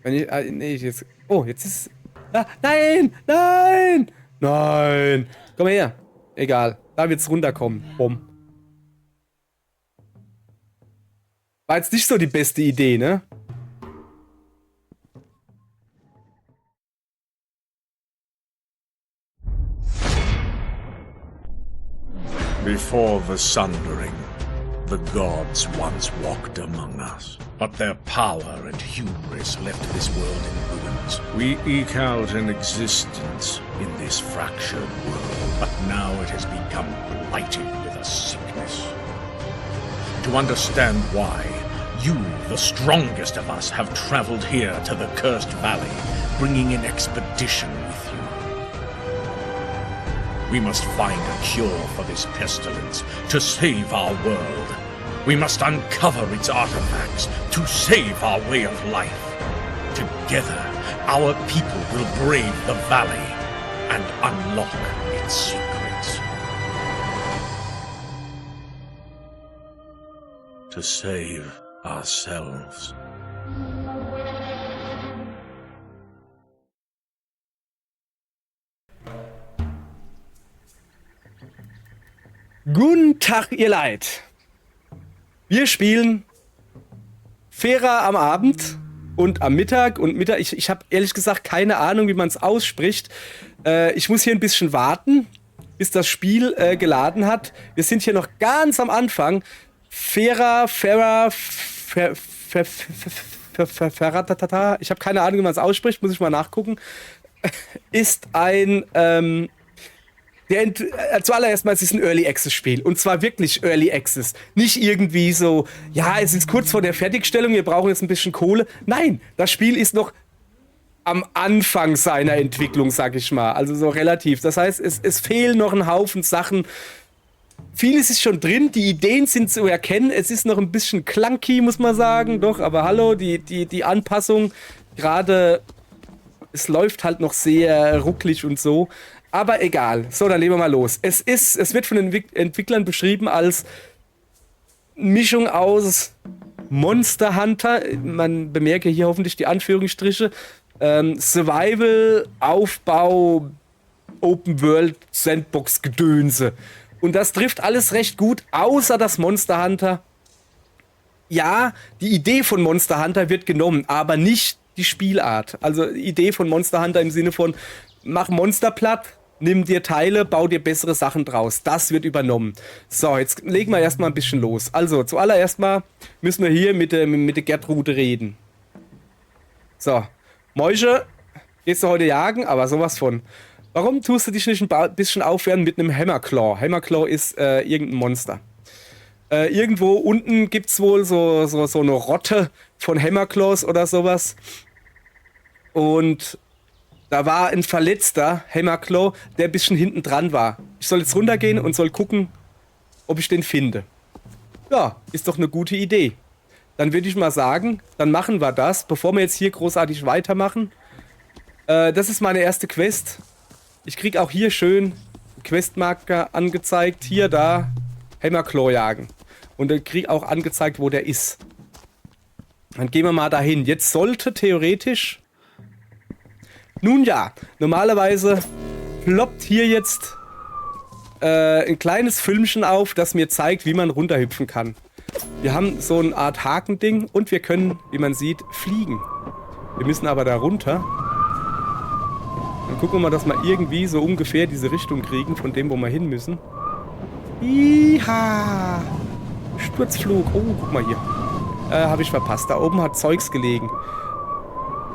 Wenn ich, nee, jetzt. Oh, jetzt ist. Ah, nein! Nein! Nein! Komm her. Egal. Da wird's runterkommen. Bumm. War jetzt nicht so die beste Idee, ne? Before the Sundering, the gods once walked among us. But their power and hubris left this world in ruins. We eke out an existence in this fractured world, but now it has become blighted with a sickness. To understand why, you, the strongest of us, have traveled here to the Cursed Valley, bringing an expedition with you. We must find a cure for this pestilence to save our world. We must uncover its artifacts to save our way of life. Together, our people will brave the valley and unlock its secrets. To save ourselves. Guten Tag, ihr Leid. Wir spielen Fera am Abend und am Mittag. Und Mittag, ich habe ehrlich gesagt keine Ahnung, wie man es ausspricht. Ich muss hier ein bisschen warten, bis das Spiel geladen hat. Wir sind hier noch ganz am Anfang. Fera, ich habe keine Ahnung, wie man es ausspricht, muss ich mal nachgucken. Ist ein zuallererst mal, es ist ein Early Access Spiel. Und zwar wirklich Early Access. Nicht irgendwie so, ja, es ist kurz vor der Fertigstellung, wir brauchen jetzt ein bisschen Kohle. Nein, das Spiel ist noch am Anfang seiner Entwicklung, sag ich mal. Also so relativ. Das heißt, es fehlen noch ein Haufen Sachen. Vieles ist schon drin, die Ideen sind zu erkennen. Es ist noch ein bisschen clunky, muss man sagen. Doch, aber hallo, die Anpassung, gerade, es läuft halt noch sehr rucklig und so. Aber egal. So, dann legen wir mal los. Es wird von den Entwicklern beschrieben als Mischung aus Monster Hunter, man bemerke hier hoffentlich die Anführungsstriche, Survival, Aufbau, Open World, Sandbox, Gedönse. Und das trifft alles recht gut, außer das Monster Hunter. Ja, die Idee von Monster Hunter wird genommen, aber nicht die Spielart. Also die Idee von Monster Hunter im Sinne von mach Monster platt, nimm dir Teile, bau dir bessere Sachen draus. Das wird übernommen. So, jetzt legen wir erstmal ein bisschen los. Also, zuallererst mal müssen wir hier mit der Gertrude reden. So, Mäusche, gehst du heute jagen? Aber sowas von. Warum tust du dich nicht ein bisschen aufwärmen mit einem Hammerclaw? Hammerclaw ist irgendein Monster. Irgendwo unten gibt es wohl so eine Rotte von Hammerclaws oder sowas. Und da war ein verletzter Hammerclaw, der ein bisschen hinten dran war. Ich soll jetzt runtergehen und soll gucken, ob ich den finde. Ja, ist doch eine gute Idee. Dann würde ich mal sagen, dann machen wir das, bevor wir jetzt hier großartig weitermachen. Das ist meine erste Quest. Ich krieg auch hier schön Questmarker angezeigt. Hier, da, Hammerclaw jagen. Und dann krieg auch angezeigt, wo der ist. Dann gehen wir mal dahin. Jetzt sollte theoretisch... Nun ja, normalerweise ploppt hier jetzt ein kleines Filmchen auf, das mir zeigt, wie man runterhüpfen kann. Wir haben so eine Art Hakending und wir können, wie man sieht, fliegen. Wir müssen aber da runter. Dann gucken wir mal, dass wir irgendwie so ungefähr diese Richtung kriegen, von dem, wo wir hin müssen. Iha! Sturzflug. Oh, guck mal hier. Habe ich verpasst. Da oben hat Zeugs gelegen.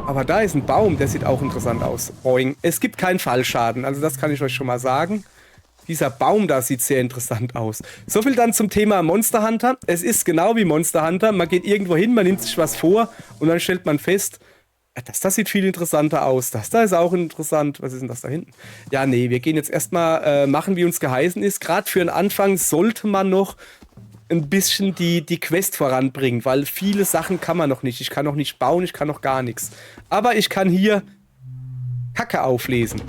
Aber da ist ein Baum, der sieht auch interessant aus. Boing. Es gibt keinen Fallschaden, also das kann ich euch schon mal sagen. Dieser Baum da sieht sehr interessant aus. So viel dann zum Thema Monster Hunter. Es ist genau wie Monster Hunter. Man geht irgendwo hin, man nimmt sich was vor und dann stellt man fest, das sieht viel interessanter aus. Das da ist auch interessant. Was ist denn das da hinten? Ja, nee, wir gehen jetzt erstmal machen, wie uns geheißen ist. Gerade für den Anfang sollte man noch ein bisschen die Quest voranbringen, weil viele Sachen kann man noch nicht. Ich kann noch nicht bauen, ich kann noch gar nichts. Aber ich kann hier Kacke auflesen.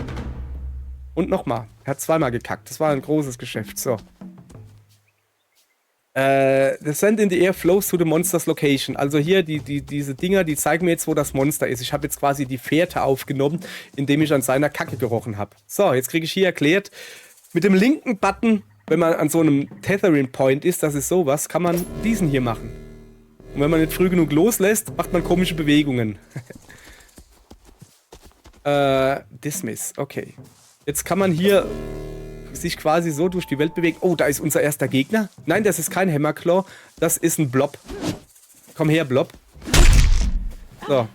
Und nochmal. Er hat zweimal gekackt. Das war ein großes Geschäft. So. The sand in the air flows to the monster's location. Also hier, diese Dinger, die zeigen mir jetzt, wo das Monster ist. Ich habe jetzt quasi die Fährte aufgenommen, indem ich an seiner Kacke gerochen habe. So, jetzt kriege ich hier erklärt, mit dem linken Button, wenn man an so einem Tethering Point ist, das ist sowas, kann man diesen hier machen. Und wenn man nicht früh genug loslässt, macht man komische Bewegungen. Dismiss, okay. Jetzt kann man hier sich quasi so durch die Welt bewegen. Oh, da ist unser erster Gegner. Nein, das ist kein Hammerclaw. Das ist ein Blob. Komm her, Blob. So.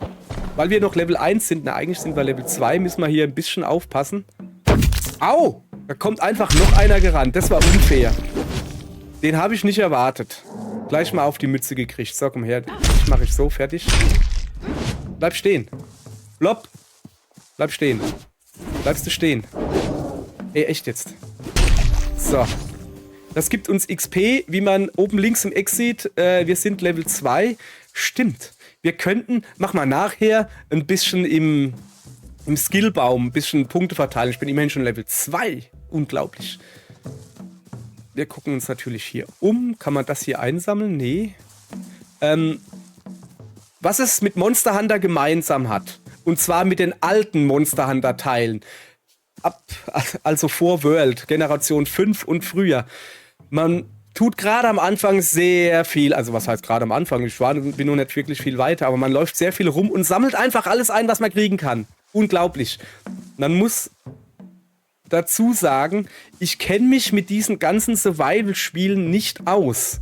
Weil wir noch Level 1 sind, na eigentlich sind wir Level 2, müssen wir hier ein bisschen aufpassen. Au! Da kommt einfach noch einer gerannt. Das war unfair. Den habe ich nicht erwartet. Gleich mal auf die Mütze gekriegt. So, komm her. Das mache ich so, fertig. Bleib stehen. Blob. Bleib stehen. Bleibst du stehen. Ey, echt jetzt. So. Das gibt uns XP, wie man oben links im Eck sieht. Wir sind Level 2. Stimmt. Wir könnten, mach mal nachher, ein bisschen im Skillbaum ein bisschen Punkte verteilen. Ich bin immerhin schon Level 2. Unglaublich. Wir gucken uns natürlich hier um. Kann man das hier einsammeln? Nee. Was es mit Monster Hunter gemeinsam hat, und zwar mit den alten Monster Hunter Teilen, also vor World, Generation 5 und früher. Man tut gerade am Anfang sehr viel, also was heißt gerade am Anfang, bin noch nicht wirklich viel weiter, aber man läuft sehr viel rum und sammelt einfach alles ein, was man kriegen kann. Unglaublich. Man muss dazu sagen, ich kenne mich mit diesen ganzen Survival-Spielen nicht aus.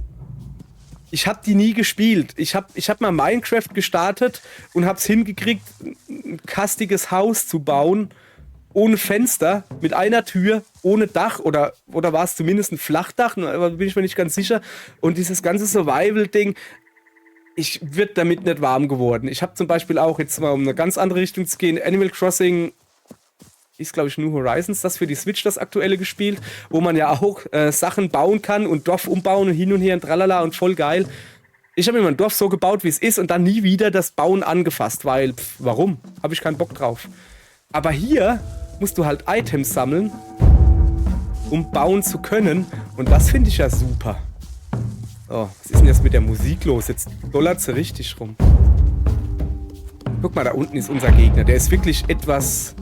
Ich habe die nie gespielt. Ich hab mal Minecraft gestartet und habe es hingekriegt, ein kastiges Haus zu bauen, ohne Fenster, mit einer Tür, ohne Dach, oder war es zumindest ein Flachdach, aber bin ich mir nicht ganz sicher. Und dieses ganze Survival-Ding, ich wird damit nicht warm geworden. Ich habe zum Beispiel auch, jetzt mal um eine ganz andere Richtung zu gehen, Animal Crossing ist, glaube ich, New Horizons, das für die Switch, das aktuelle gespielt, wo man ja auch Sachen bauen kann und Dorf umbauen und hin und her und tralala und voll geil. Ich habe mir mein Dorf so gebaut, wie es ist, und dann nie wieder das Bauen angefasst, weil, warum? Habe ich keinen Bock drauf. Aber hier musst du halt Items sammeln, um bauen zu können, und das finde ich ja super. Oh, was ist denn jetzt mit der Musik los? Jetzt dollert sie richtig rum. Guck mal, da unten ist unser Gegner. Der ist wirklich etwas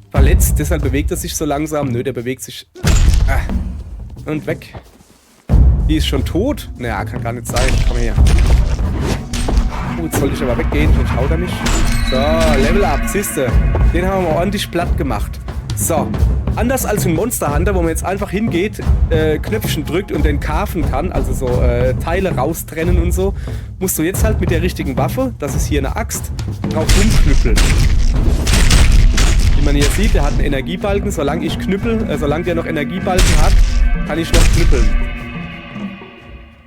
verletzt, deshalb bewegt er sich so langsam. Nö, der bewegt sich. Und weg. Die ist schon tot? Naja, kann gar nicht sein. Komm her. Oh, jetzt sollte ich aber weggehen, sonst haut er mich. So, Level Up, siehste. Den haben wir mal ordentlich platt gemacht. So. Anders als in Monster Hunter, wo man jetzt einfach hingeht, Knöpfchen drückt und den carven kann, also so Teile raustrennen und so, musst du jetzt halt mit der richtigen Waffe, das ist hier eine Axt, drauf rumknüppeln. Wie man hier sieht, der hat einen Energiebalken. Solange ich solange der noch Energiebalken hat, kann ich noch knüppeln.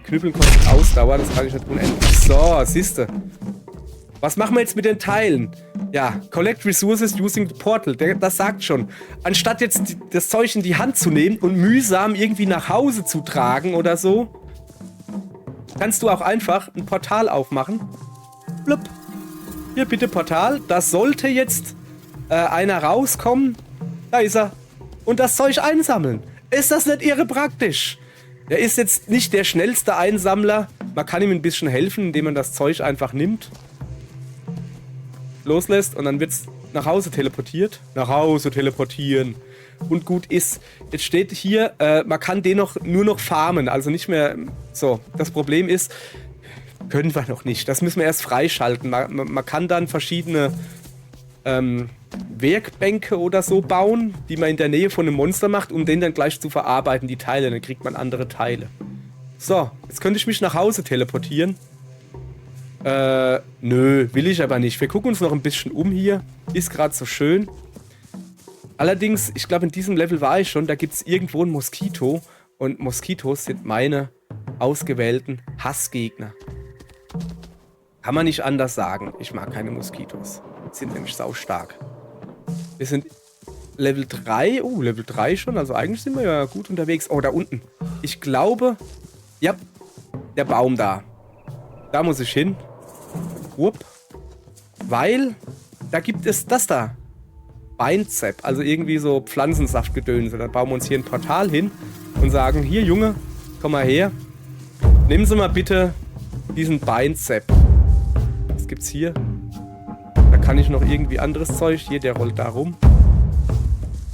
Knüppeln kostet Ausdauer, das kann ich nicht unendlich. So, siehste. Was machen wir jetzt mit den Teilen? Ja, collect resources using the portal. Das sagt schon. Anstatt jetzt das Zeug in die Hand zu nehmen und mühsam irgendwie nach Hause zu tragen oder so, kannst du auch einfach ein Portal aufmachen. Blub. Hier, bitte Portal. Da sollte jetzt einer rauskommen. Da ist er. Und das Zeug einsammeln. Ist das nicht irre praktisch? Er ist jetzt nicht der schnellste Einsammler. Man kann ihm ein bisschen helfen, indem man das Zeug einfach nimmt, loslässt und dann wird es nach Hause teleportiert. Nach Hause teleportieren. Und gut ist. Jetzt steht hier, man kann den nur noch farmen. Also nicht mehr so. Das Problem ist, können wir noch nicht. Das müssen wir erst freischalten. Man kann dann verschiedene Werkbänke oder so bauen, die man in der Nähe von einem Monster macht, um den dann gleich zu verarbeiten, die Teile. Dann kriegt man andere Teile. So, jetzt könnte ich mich nach Hause teleportieren. Nö, will ich aber nicht. Wir gucken uns noch ein bisschen um hier. Ist gerade so schön. Allerdings, ich glaube, in diesem Level war ich schon, da gibt es irgendwo ein Moskito. Und Moskitos sind meine ausgewählten Hassgegner. Kann man nicht anders sagen. Ich mag keine Moskitos. Die sind nämlich saustark. Wir sind Level 3. Oh, Level 3 schon. Also eigentlich sind wir ja gut unterwegs. Oh, da unten. Ich glaube, ja, der Baum da. Da muss ich hin. Wupp. Weil, da gibt es das da. Beinzepp. Also irgendwie so Pflanzensaftgedönse. Da bauen wir uns hier ein Portal hin und sagen, hier Junge, komm mal her. Nehmen Sie mal bitte diesen Beinzap. Was gibt's hier? Da kann ich noch irgendwie anderes Zeug. Hier, der rollt da rum.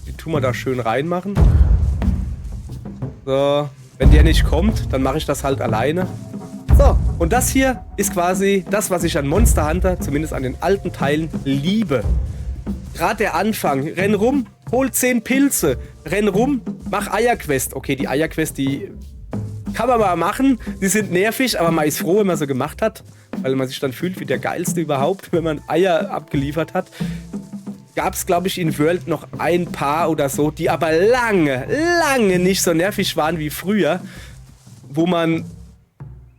Die tun wir da schön reinmachen. So, wenn der nicht kommt, dann mache ich das halt alleine. So, und das hier ist quasi das, was ich an Monster Hunter, zumindest an den alten Teilen, liebe. Gerade der Anfang. Renn rum, hol 10 Pilze. Renn rum, mach Eierquest. Okay, die Eierquest, die kann man mal machen. Die sind nervig, aber man ist froh, wenn man sie gemacht hat. Weil man sich dann fühlt wie der Geilste überhaupt, wenn man Eier abgeliefert hat. Gab es, glaube ich, in World noch ein paar oder so, die aber lange nicht so nervig waren wie früher. Wo man,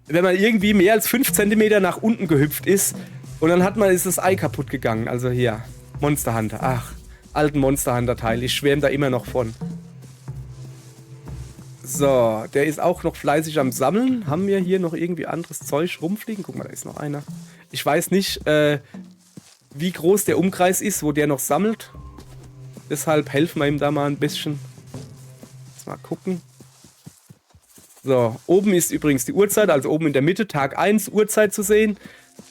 wenn man irgendwie mehr als 5 cm nach unten gehüpft ist und dann ist das Ei kaputt gegangen. Also hier, Monster Hunter. Ach, alten Monster Hunter Teil. Ich schwärme da immer noch von. So, der ist auch noch fleißig am Sammeln. Haben wir hier noch irgendwie anderes Zeug rumfliegen? Guck mal, da ist noch einer. Ich weiß nicht, wie groß der Umkreis ist, wo der noch sammelt. Deshalb helfen wir ihm da mal ein bisschen. Mal gucken. So, oben ist übrigens die Uhrzeit, also oben in der Mitte, Tag 1, Uhrzeit zu sehen.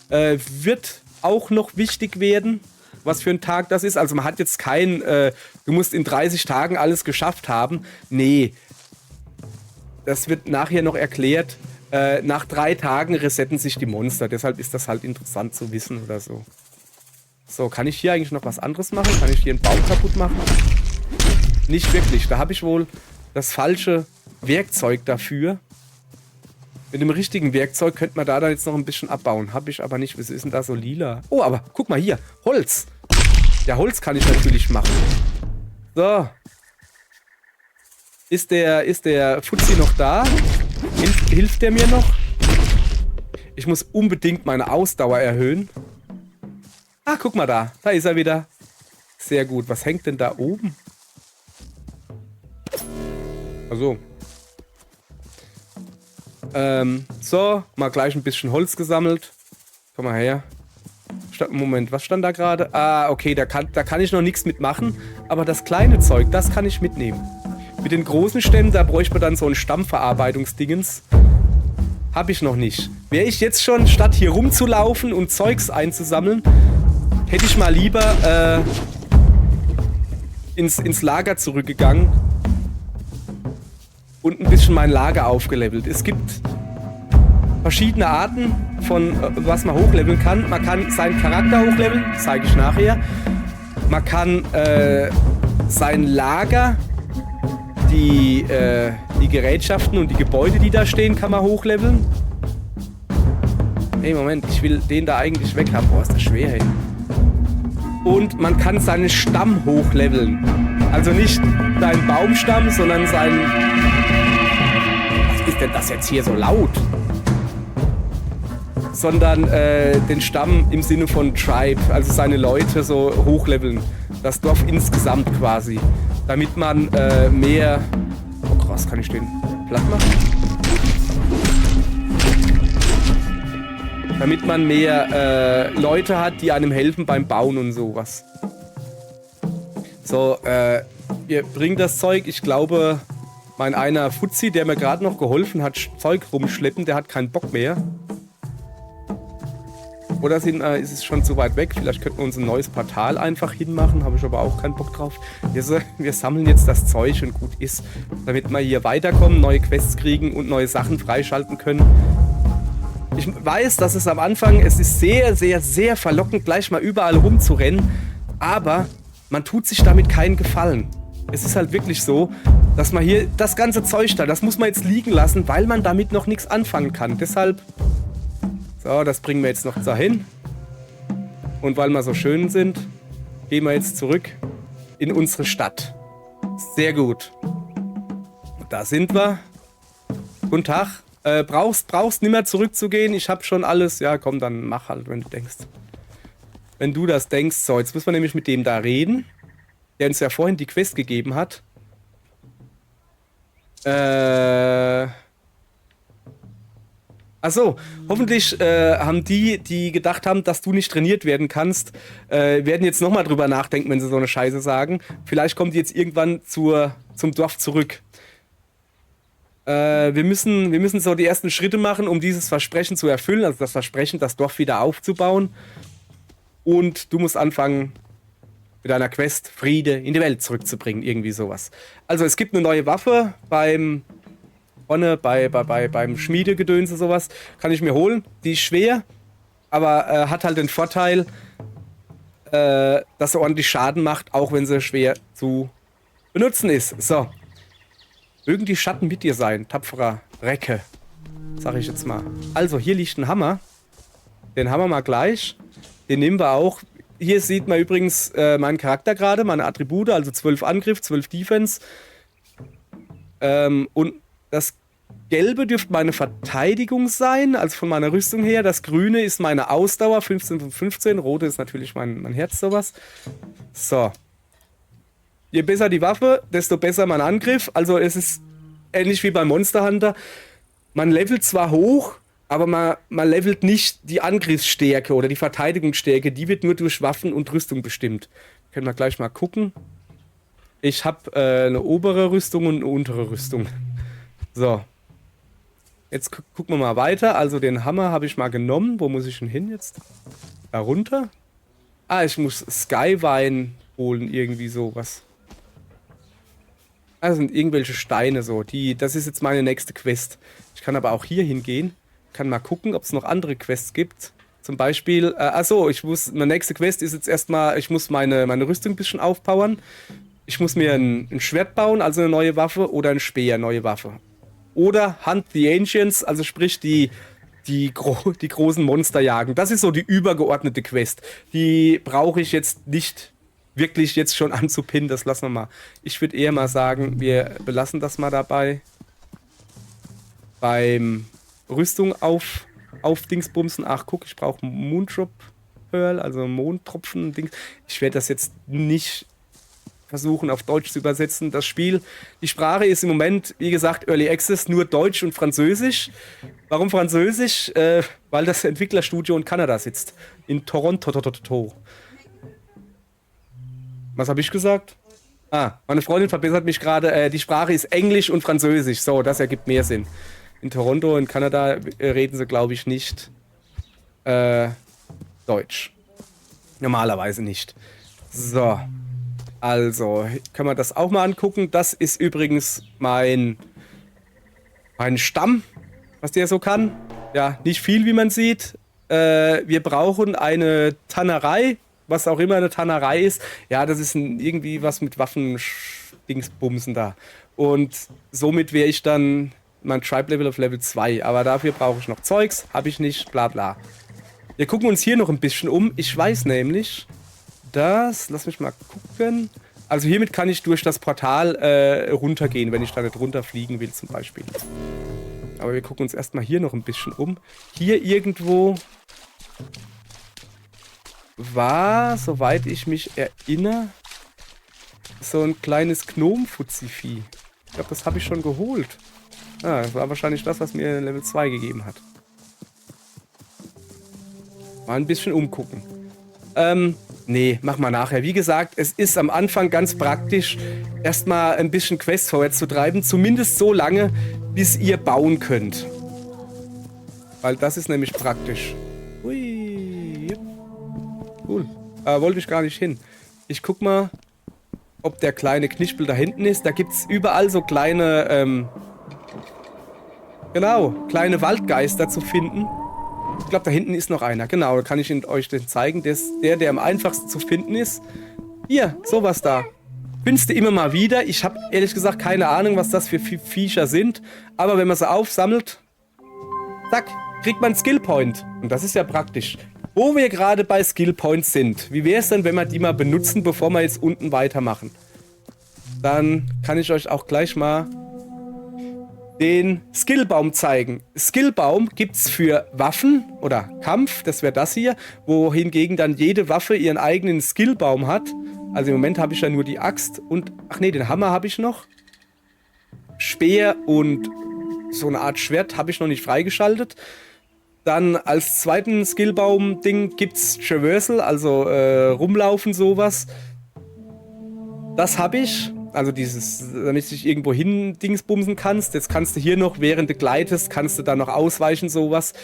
Wird auch noch wichtig werden, was für ein Tag das ist. Also man hat jetzt kein, du musst in 30 Tagen alles geschafft haben. Nee. Das wird nachher noch erklärt. Nach 3 Tagen resetten sich die Monster. Deshalb ist das halt interessant zu wissen oder so. So, kann ich hier eigentlich noch was anderes machen? Kann ich hier einen Baum kaputt machen? Nicht wirklich. Da habe ich wohl das falsche Werkzeug dafür. Mit dem richtigen Werkzeug könnte man da dann jetzt noch ein bisschen abbauen. Habe ich aber nicht. Wieso ist denn da so lila? Oh, aber guck mal hier. Holz. Ja, Holz kann ich natürlich machen. So. Ist der Fuzzi noch da? Hilft der mir noch? Ich muss unbedingt meine Ausdauer erhöhen. Ah, guck mal da. Da ist er wieder. Sehr gut. Was hängt denn da oben? Also. So, mal gleich ein bisschen Holz gesammelt. Komm mal her. Moment, was stand da gerade? Ah, okay, da kann ich noch nichts mitmachen. Aber das kleine Zeug, das kann ich mitnehmen. Mit den großen Stämmen, da bräuchte man dann so ein Stammverarbeitungsdingens. Habe ich noch nicht. Wäre ich jetzt schon, statt hier rumzulaufen und Zeugs einzusammeln, hätte ich mal lieber ins Lager zurückgegangen und ein bisschen mein Lager aufgelevelt. Es gibt verschiedene Arten von was man hochleveln kann. Man kann seinen Charakter hochleveln, zeige ich nachher. Man kann sein Lager, die Gerätschaften und die Gebäude, die da stehen, kann man hochleveln. Hey, Moment, ich will den da eigentlich weg haben. Boah, ist das schwer, ey. Und man kann seinen Stamm hochleveln. Also nicht seinen Baumstamm, sondern seinen... Was ist denn das jetzt hier so laut? Sondern den Stamm im Sinne von Tribe, also seine Leute so hochleveln. Das Dorf insgesamt quasi. Damit man mehr... Oh krass, kann ich den platt machen? Damit man mehr Leute hat, die einem helfen beim Bauen und sowas. So, wir bringen das Zeug. Ich glaube, mein einer Fuzzi, der mir gerade noch geholfen hat, Zeug rumschleppen, der hat keinen Bock mehr. Oder ist es schon zu weit weg? Vielleicht könnten wir uns ein neues Portal einfach hinmachen. Habe ich aber auch keinen Bock drauf. Wir sammeln jetzt das Zeug und gut ist. Damit wir hier weiterkommen, neue Quests kriegen und neue Sachen freischalten können. Ich weiß, dass es am Anfang, es ist sehr, sehr, sehr verlockend, gleich mal überall rumzurennen. Aber man tut sich damit keinen Gefallen. Es ist halt wirklich so, dass man hier das ganze Zeug da, das muss man jetzt liegen lassen, weil man damit noch nichts anfangen kann. Deshalb... So, das bringen wir jetzt noch dahin. Und weil wir so schön sind, gehen wir jetzt zurück in unsere Stadt. Sehr gut. Da sind wir. Guten Tag. Brauchst nicht mehr zurückzugehen. Ich habe schon alles. Ja, komm, dann mach halt, wenn du denkst. Wenn du das denkst. So, jetzt müssen wir nämlich mit dem da reden, der uns ja vorhin die Quest gegeben hat. Achso, hoffentlich haben die gedacht haben, dass du nicht trainiert werden kannst, werden jetzt nochmal drüber nachdenken, wenn sie so eine Scheiße sagen. Vielleicht kommt die jetzt irgendwann zum Dorf zurück. Wir müssen so die ersten Schritte machen, um dieses Versprechen zu erfüllen, also das Versprechen, das Dorf wieder aufzubauen. Und du musst anfangen, mit deiner Quest Friede in die Welt zurückzubringen, irgendwie sowas. Also es gibt eine neue Waffe beim Schmiedegedöns und sowas, kann ich mir holen. Die ist schwer, aber hat halt den Vorteil, dass sie ordentlich Schaden macht, auch wenn sie schwer zu benutzen ist. So. Mögen die Schatten mit dir sein, tapferer Recke. Sag ich jetzt mal. Also, hier liegt ein Hammer. Den haben wir mal gleich. Den nehmen wir auch. Hier sieht man übrigens meinen Charakter gerade, meine Attribute, also 12 Angriff, 12 Defense. Und das Gelbe dürfte meine Verteidigung sein, also von meiner Rüstung her. Das Grüne ist meine Ausdauer, 15 von 15. Rote ist natürlich mein Herz, sowas. So. Je besser die Waffe, desto besser mein Angriff. Also es ist ähnlich wie beim Monster Hunter. Man levelt zwar hoch, aber man levelt nicht die Angriffsstärke oder die Verteidigungsstärke. Die wird nur durch Waffen und Rüstung bestimmt. Können wir gleich mal gucken. Ich habe eine obere Rüstung und eine untere Rüstung. So. Jetzt gucken wir mal weiter. Also den Hammer habe ich mal genommen. Wo muss ich denn hin jetzt? Da runter? Ah, ich muss Skyvine holen, irgendwie sowas. Das sind irgendwelche Steine so. Das ist jetzt meine nächste Quest. Ich kann aber auch hier hingehen. Kann mal gucken, ob es noch andere Quests gibt. Zum Beispiel, meine nächste Quest ist jetzt erstmal, ich muss meine Rüstung ein bisschen aufpowern. Ich muss mir ein Schwert bauen, also eine neue Waffe, oder ein Speer, neue Waffe. Oder Hunt the Ancients, also sprich die großen Monster jagen. Das ist so die übergeordnete Quest. Die brauche ich jetzt nicht wirklich jetzt schon anzupinnen, das lassen wir mal. Ich würde eher mal sagen, wir belassen das mal dabei. Beim Rüstung auf Dingsbumsen. Ach, guck, ich brauche Moondrop Pearl, also Mondtropfen. Dings. Ich werde das jetzt nicht versuchen, auf Deutsch zu übersetzen. Das Spiel, die Sprache ist im Moment, wie gesagt, Early Access, nur Deutsch und Französisch. Warum Französisch? Weil das Entwicklerstudio in Kanada sitzt. In Toronto. Was habe ich gesagt? Meine Freundin verbessert mich gerade. Die Sprache ist Englisch und Französisch. So, das ergibt mehr Sinn. In Toronto, in Kanada, reden sie, glaube ich, nicht Deutsch. Normalerweise nicht. So. Also, können wir das auch mal angucken. Das ist übrigens mein Stamm, was der so kann. Ja, nicht viel, wie man sieht. Wir brauchen eine Tannerei. Was auch immer eine Tannerei ist. Ja, das ist irgendwie was mit Waffen-Dingsbumsen da. Und somit wäre ich dann mein Tribe-Level auf Level 2. Aber dafür brauche ich noch Zeugs. Habe ich nicht, bla bla. Wir gucken uns hier noch ein bisschen um. Ich weiß nämlich, dass... Lass mich mal gucken. Also hiermit kann ich durch das Portal runtergehen, wenn ich da nicht runterfliegen will zum Beispiel. Aber wir gucken uns erstmal hier noch ein bisschen um. Hier irgendwo... war, soweit ich mich erinnere, so ein kleines Gnom-Fuzzi-Vieh. Ich glaube, das habe ich schon geholt. Das war wahrscheinlich das, was mir Level 2 gegeben hat. Mal ein bisschen umgucken. Nee, mach mal nachher. Wie gesagt, es ist am Anfang ganz praktisch, erstmal ein bisschen Quests vorwärts zu treiben. Zumindest so lange, bis ihr bauen könnt. Weil das ist nämlich praktisch. Hui. Cool. Wollte ich gar nicht hin. Ich guck mal, ob der kleine Knispel da hinten ist. Da gibt es überall so kleine, kleine Waldgeister zu finden. Ich glaube, da hinten ist noch einer. Genau, da kann ich euch den zeigen. Der am einfachsten zu finden ist. Hier, sowas da. Findest du immer mal wieder. Ich habe ehrlich gesagt keine Ahnung, was das für Viecher sind. Aber wenn man sie aufsammelt, zack, kriegt man einen Skillpoint. Und das ist ja praktisch. Wo wir gerade bei Skillpoints sind, wie wäre es denn, wenn wir die mal benutzen, bevor wir jetzt unten weitermachen? Dann kann ich euch auch gleich mal den Skillbaum zeigen. Skillbaum gibt es für Waffen oder Kampf, das wäre das hier, wohingegen dann jede Waffe ihren eigenen Skillbaum hat. Also im Moment habe ich ja nur die Axt und, ach nee, den Hammer habe ich noch. Speer und so eine Art Schwert habe ich noch nicht freigeschaltet. Dann als zweiten Skillbaum-Ding gibt's Traversal, also rumlaufen, sowas. Das habe ich. Also damit du dich irgendwo hin dingsbumsen kannst. Jetzt kannst du hier noch, während du gleitest, kannst du da noch ausweichen, sowas.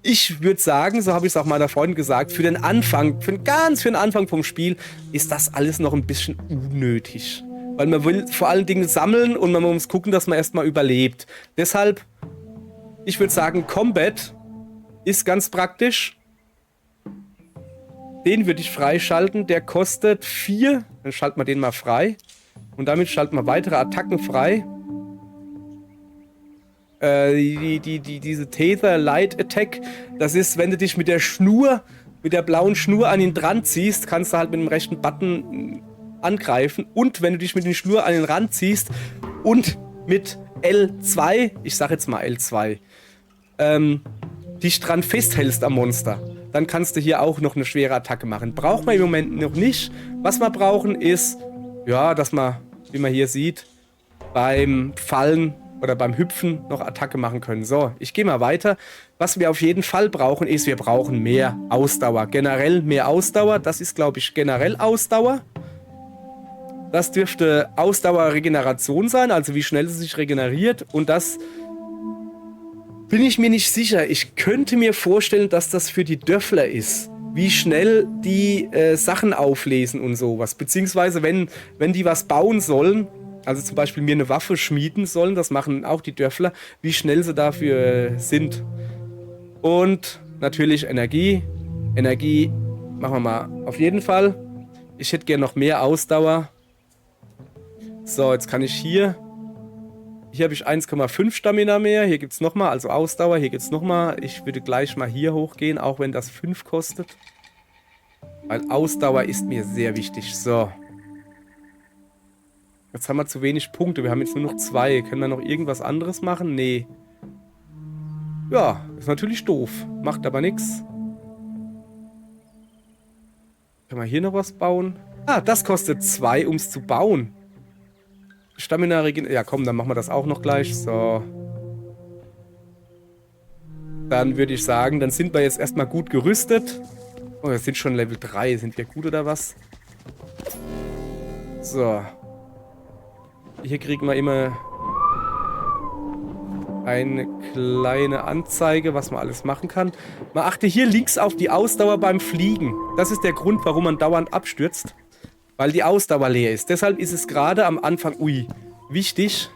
Ich würde sagen, so habe ich es auch meiner Freundin gesagt, für den Anfang, für den Anfang vom Spiel ist das alles noch ein bisschen unnötig. Weil man will vor allen Dingen sammeln und man muss gucken, dass man erstmal überlebt. Deshalb, ich würde sagen, Combat ist ganz praktisch. Den würde ich freischalten. Der kostet 4. Dann schalten wir den mal frei. Und damit schalten wir weitere Attacken frei. Diese Tether Light Attack, das ist, wenn du dich mit der Schnur, mit der blauen Schnur an ihn dran ziehst, kannst du halt mit dem rechten Button angreifen. Und wenn du dich mit der Schnur an den Rand ziehst und mit L2, ich sag jetzt mal L2, dich dran festhältst am Monster, dann kannst du hier auch noch eine schwere Attacke machen. Braucht man im Moment noch nicht. Was wir brauchen ist, ja, dass man, wie man hier sieht, beim Fallen oder beim Hüpfen noch Attacke machen können. So, ich gehe mal weiter. Was wir auf jeden Fall brauchen, ist, wir brauchen mehr Ausdauer. Generell mehr Ausdauer. Das ist, glaube ich, generell Ausdauer. Das dürfte Ausdauerregeneration sein, also wie schnell sie sich regeneriert. Und das bin ich mir nicht sicher. Ich könnte mir vorstellen, dass das für die Döffler ist. Wie schnell die Sachen auflesen und sowas. Beziehungsweise, wenn die was bauen sollen, also zum Beispiel mir eine Waffe schmieden sollen, das machen auch die Dörfler, wie schnell sie dafür sind. Und natürlich Energie. Energie machen wir mal auf jeden Fall. Ich hätte gerne noch mehr Ausdauer. So, jetzt kann ich hier... Hier habe ich 1,5 Stamina mehr. Hier gibt es nochmal, also Ausdauer. Hier gibt es nochmal. Ich würde gleich mal hier hochgehen, auch wenn das 5 kostet. Weil Ausdauer ist mir sehr wichtig. So. Jetzt haben wir zu wenig Punkte. Wir haben jetzt nur noch 2. Können wir noch irgendwas anderes machen? Nee. Ja, ist natürlich doof. Macht aber nichts. Können wir hier noch was bauen? Ah, das kostet 2, um es zu bauen. Stamina regenerieren. Ja, komm, dann machen wir das auch noch gleich. So. Dann würde ich sagen, dann sind wir jetzt erstmal gut gerüstet. Oh, wir sind schon Level 3. Sind wir gut oder was? So. Hier kriegen wir immer eine kleine Anzeige, was man alles machen kann. Man achte hier links auf die Ausdauer beim Fliegen. Das ist der Grund, warum man dauernd abstürzt. Weil die Ausdauer leer ist. Deshalb ist es gerade am Anfang, wichtig.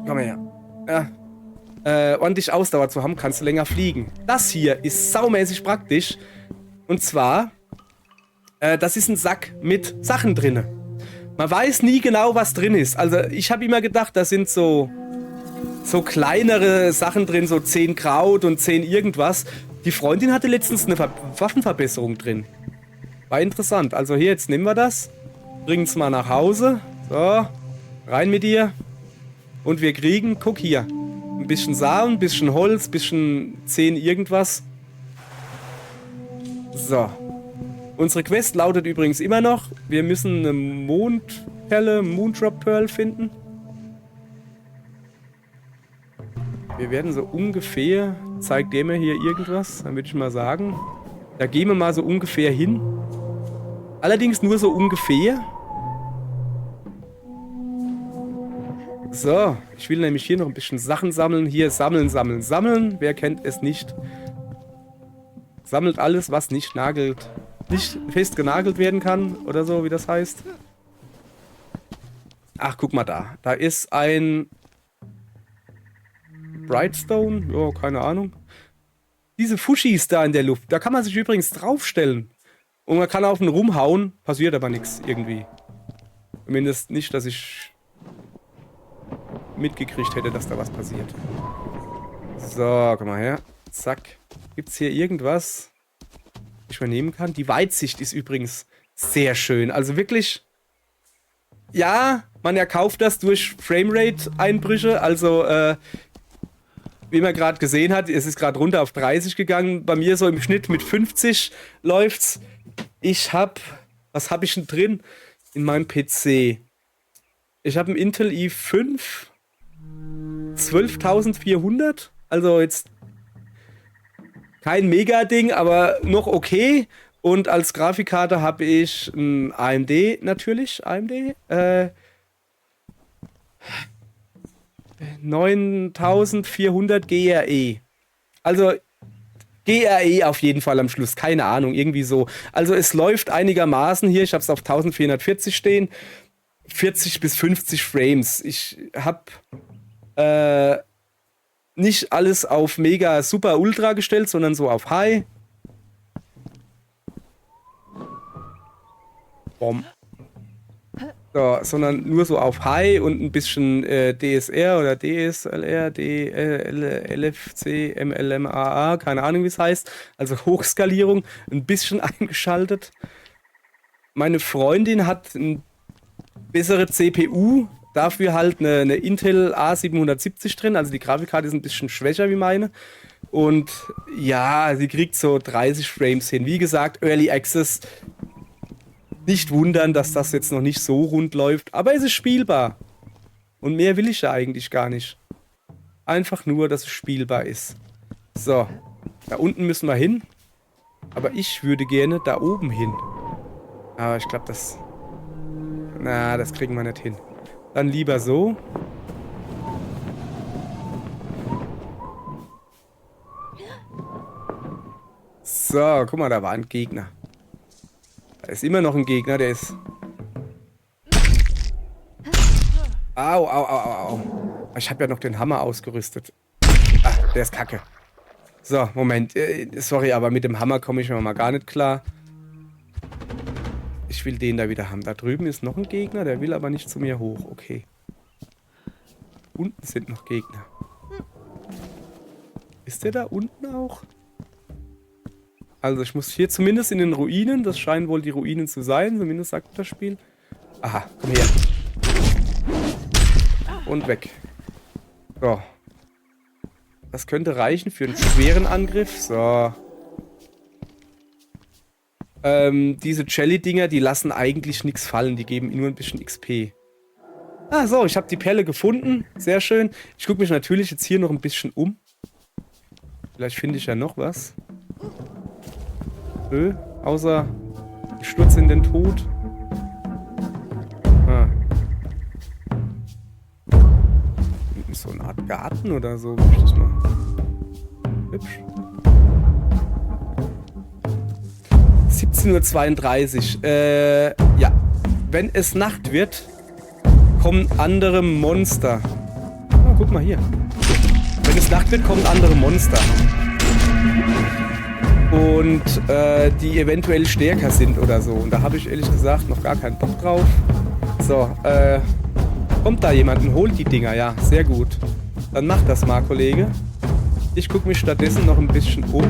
Komm her. Ja. Ordentlich Ausdauer zu haben, kannst du länger fliegen. Das hier ist saumäßig praktisch. Und zwar, das ist ein Sack mit Sachen drin. Man weiß nie genau, was drin ist. Also ich habe immer gedacht, da sind so kleinere Sachen drin, so 10 Kraut und 10 irgendwas. Die Freundin hatte letztens eine Waffenverbesserung drin. War interessant. Also hier, jetzt nehmen wir das. Bringen es mal nach Hause. So, rein mit dir. Und wir kriegen, guck hier, ein bisschen Samen, ein bisschen Holz, ein bisschen 10 irgendwas. So. Unsere Quest lautet übrigens immer noch, wir müssen eine Mondperle, Moondrop Pearl finden. Wir werden so ungefähr, zeigt der mir hier irgendwas, dann würde ich mal sagen, da gehen wir mal so ungefähr hin. Allerdings nur so ungefähr. So, ich will nämlich hier noch ein bisschen Sachen sammeln. Hier sammeln, sammeln, sammeln. Wer kennt es nicht? Sammelt alles, was nicht fest genagelt werden kann oder so, wie das heißt. Ach, guck mal da. Da ist ein Brightstone, ja, keine Ahnung. Diese Fushis da in der Luft, da kann man sich übrigens draufstellen. Und man kann auf den rumhauen, passiert aber nichts irgendwie. Zumindest nicht, dass ich mitgekriegt hätte, dass da was passiert. So, komm mal her. Zack. Gibt's hier irgendwas, was ich mal nehmen kann? Die Weitsicht ist übrigens sehr schön. Also wirklich, ja, man erkauft das durch Framerate-Einbrüche, also, wie man gerade gesehen hat, es ist gerade runter auf 30 gegangen. Bei mir so im Schnitt mit 50 läuft's. Was habe ich denn drin in meinem PC? Ich habe einen Intel i5 12400. Also jetzt kein Mega-Ding, aber noch okay. Und als Grafikkarte habe ich ein AMD natürlich. AMD. 9400 GRE. Also GRE auf jeden Fall am Schluss. Keine Ahnung, irgendwie so. Also es läuft einigermaßen hier. Ich habe es auf 1440 stehen. 40 bis 50 Frames. Ich habe nicht alles auf Mega Super Ultra gestellt, sondern so auf High. Bom. So, sondern nur so auf High und ein bisschen DSR oder DSLR, LFC, MLMAA, keine Ahnung wie es heißt. Also Hochskalierung, ein bisschen eingeschaltet. Meine Freundin hat eine bessere CPU, dafür halt eine Intel A770 drin, also die Grafikkarte ist ein bisschen schwächer wie meine. Und ja, sie kriegt so 30 Frames hin. Wie gesagt, Early Access. Nicht wundern, dass das jetzt noch nicht so rund läuft, aber es ist spielbar. Und mehr will ich ja eigentlich gar nicht. Einfach nur, dass es spielbar ist. So, da unten müssen wir hin. Aber ich würde gerne da oben hin. Aber ich glaube, das kriegen wir nicht hin. Dann lieber so. So, guck mal, da war ein Gegner. Da ist immer noch ein Gegner, der ist... Au, au, au, au, au. Ich habe ja noch den Hammer ausgerüstet. Ah, der ist kacke. So, Moment. Sorry, aber mit dem Hammer komme ich mir mal gar nicht klar. Ich will den da wieder haben. Da drüben ist noch ein Gegner, der will aber nicht zu mir hoch. Okay. Unten sind noch Gegner. Ist der da unten auch? Also ich muss hier zumindest in den Ruinen, das scheinen wohl die Ruinen zu sein, zumindest sagt das Spiel. Aha, komm her. Und weg. So. Das könnte reichen für einen schweren Angriff. So. Diese Jelly-Dinger, die lassen eigentlich nichts fallen, die geben nur ein bisschen XP. Ah, so, ich habe die Perle gefunden. Sehr schön. Ich gucke mich natürlich jetzt hier noch ein bisschen um. Vielleicht finde ich ja noch was. Außer ich stürze in den Tod. Ah. So eine Art Garten oder so. Will ich das mal. Hübsch. 17:32 Uhr. Ja. Wenn es Nacht wird, kommen andere Monster. Oh, guck mal hier. Wenn es Nacht wird, kommen andere Monster. Und die eventuell stärker sind oder so. Und da habe ich ehrlich gesagt noch gar keinen Bock drauf. So, kommt da jemand und holt die Dinger? Ja, sehr gut. Dann mach das mal, Kollege. Ich gucke mich stattdessen noch ein bisschen um.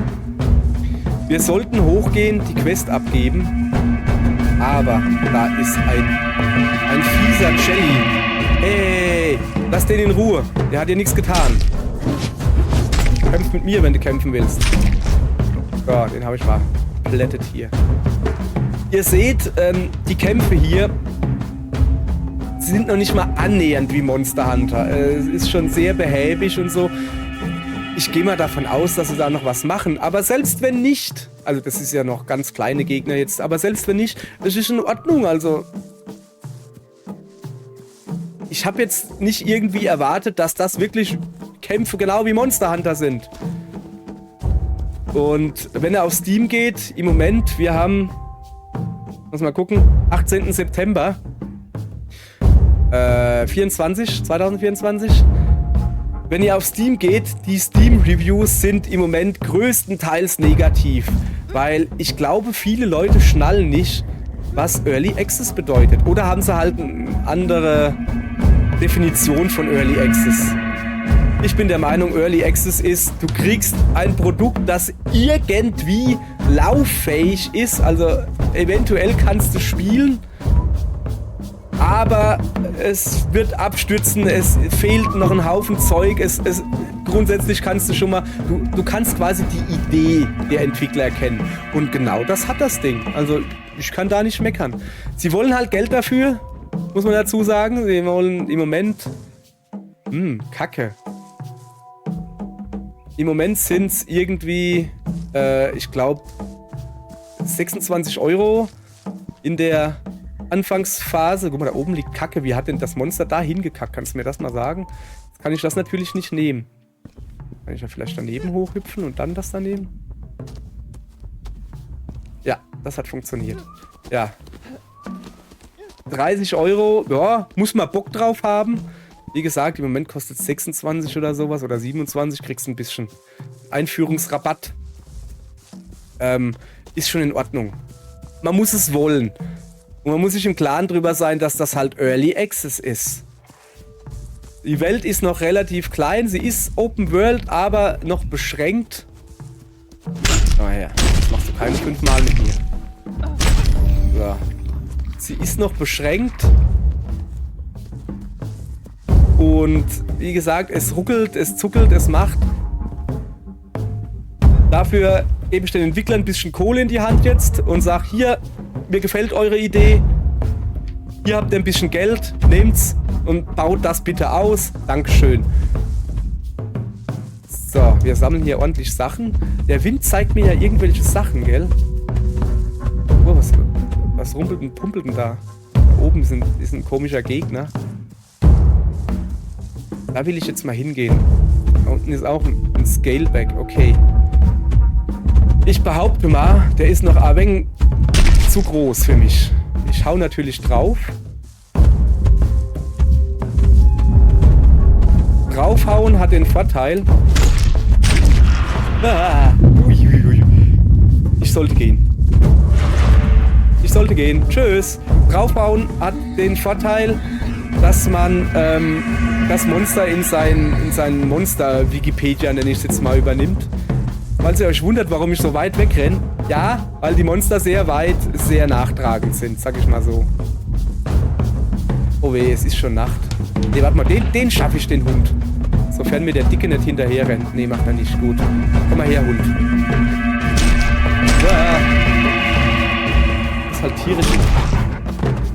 Wir sollten hochgehen, die Quest abgeben. Aber da ist ein fieser Jelly. Hey, lass den in Ruhe. Der hat dir nichts getan. Kämpf mit mir, wenn du kämpfen willst. So, den habe ich mal plättet hier. Ihr seht, die Kämpfe hier sind noch nicht mal annähernd wie Monster Hunter. Es ist schon sehr behäbig und so. Ich gehe mal davon aus, dass sie da noch was machen. Aber selbst wenn nicht, also das ist ja noch ganz kleine Gegner jetzt, aber selbst wenn nicht, das ist in Ordnung. Also ich habe jetzt nicht irgendwie erwartet, dass das wirklich Kämpfe genau wie Monster Hunter sind. Und wenn er auf Steam geht, im Moment, wir haben, muss mal gucken, 18. September 2024. Wenn ihr auf Steam geht, die Steam-Reviews sind im Moment größtenteils negativ. Weil ich glaube, viele Leute schnallen nicht, was Early Access bedeutet. Oder haben sie halt eine andere Definition von Early Access. Ich bin der Meinung, Early Access ist, du kriegst ein Produkt, das irgendwie lauffähig ist. Also eventuell kannst du spielen, aber es wird abstürzen, es fehlt noch ein Haufen Zeug. Grundsätzlich kannst du schon mal, du kannst quasi die Idee der Entwickler erkennen. Und genau das hat das Ding. Also ich kann da nicht meckern. Sie wollen halt Geld dafür, muss man dazu sagen. Sie wollen im Moment... Kacke. Im Moment sind es irgendwie, ich glaube, 26 € in der Anfangsphase. Guck mal, da oben liegt Kacke. Wie hat denn das Monster da hingekackt? Kannst du mir das mal sagen? Jetzt kann ich das natürlich nicht nehmen. Kann ich ja vielleicht daneben hochhüpfen und dann das daneben? Ja, das hat funktioniert. Ja. 30 €, ja, muss man Bock drauf haben. Wie gesagt, im Moment kostet es 26 oder sowas oder 27, kriegst ein bisschen Einführungsrabatt. Ist schon in Ordnung. Man muss es wollen. Und man muss sich im Klaren drüber sein, dass das halt Early Access ist. Die Welt ist noch relativ klein, sie ist Open World, aber noch beschränkt. Oh ja, das machst du keine 5 Mal mit mir. So. Sie ist noch beschränkt. Und wie gesagt, es ruckelt, es zuckelt, es macht. Dafür gebe ich den Entwicklern ein bisschen Kohle in die Hand jetzt und sage, hier, mir gefällt eure Idee. Hier habt ihr ein bisschen Geld, nehmt's und baut das bitte aus. Dankeschön. So, wir sammeln hier ordentlich Sachen. Der Wind zeigt mir ja irgendwelche Sachen, gell? Oh, was rumpelt und pumpelt denn da? Da oben ist ein komischer Gegner. Da will ich jetzt mal hingehen. Da unten ist auch ein Scaleback, okay. Ich behaupte mal, der ist noch ein wenig zu groß für mich. Ich hau natürlich drauf. Draufhauen hat den Vorteil. Ah, ich sollte gehen. Ich sollte gehen. Tschüss. Draufhauen hat den Vorteil, dass man das Monster in sein Monster-Wikipedia, nenne ich es jetzt mal, übernimmt. Falls ihr euch wundert, warum ich so weit wegrenne. Ja, weil die Monster sehr weit, sehr nachtragend sind, sag ich mal so. Oh weh, es ist schon Nacht. Ne, warte mal, den schaffe ich, den Hund. Sofern mir der Dicke nicht hinterher rennt. Ne, macht er nicht. Gut. Komm mal her, Hund. Das ist halt tierisch.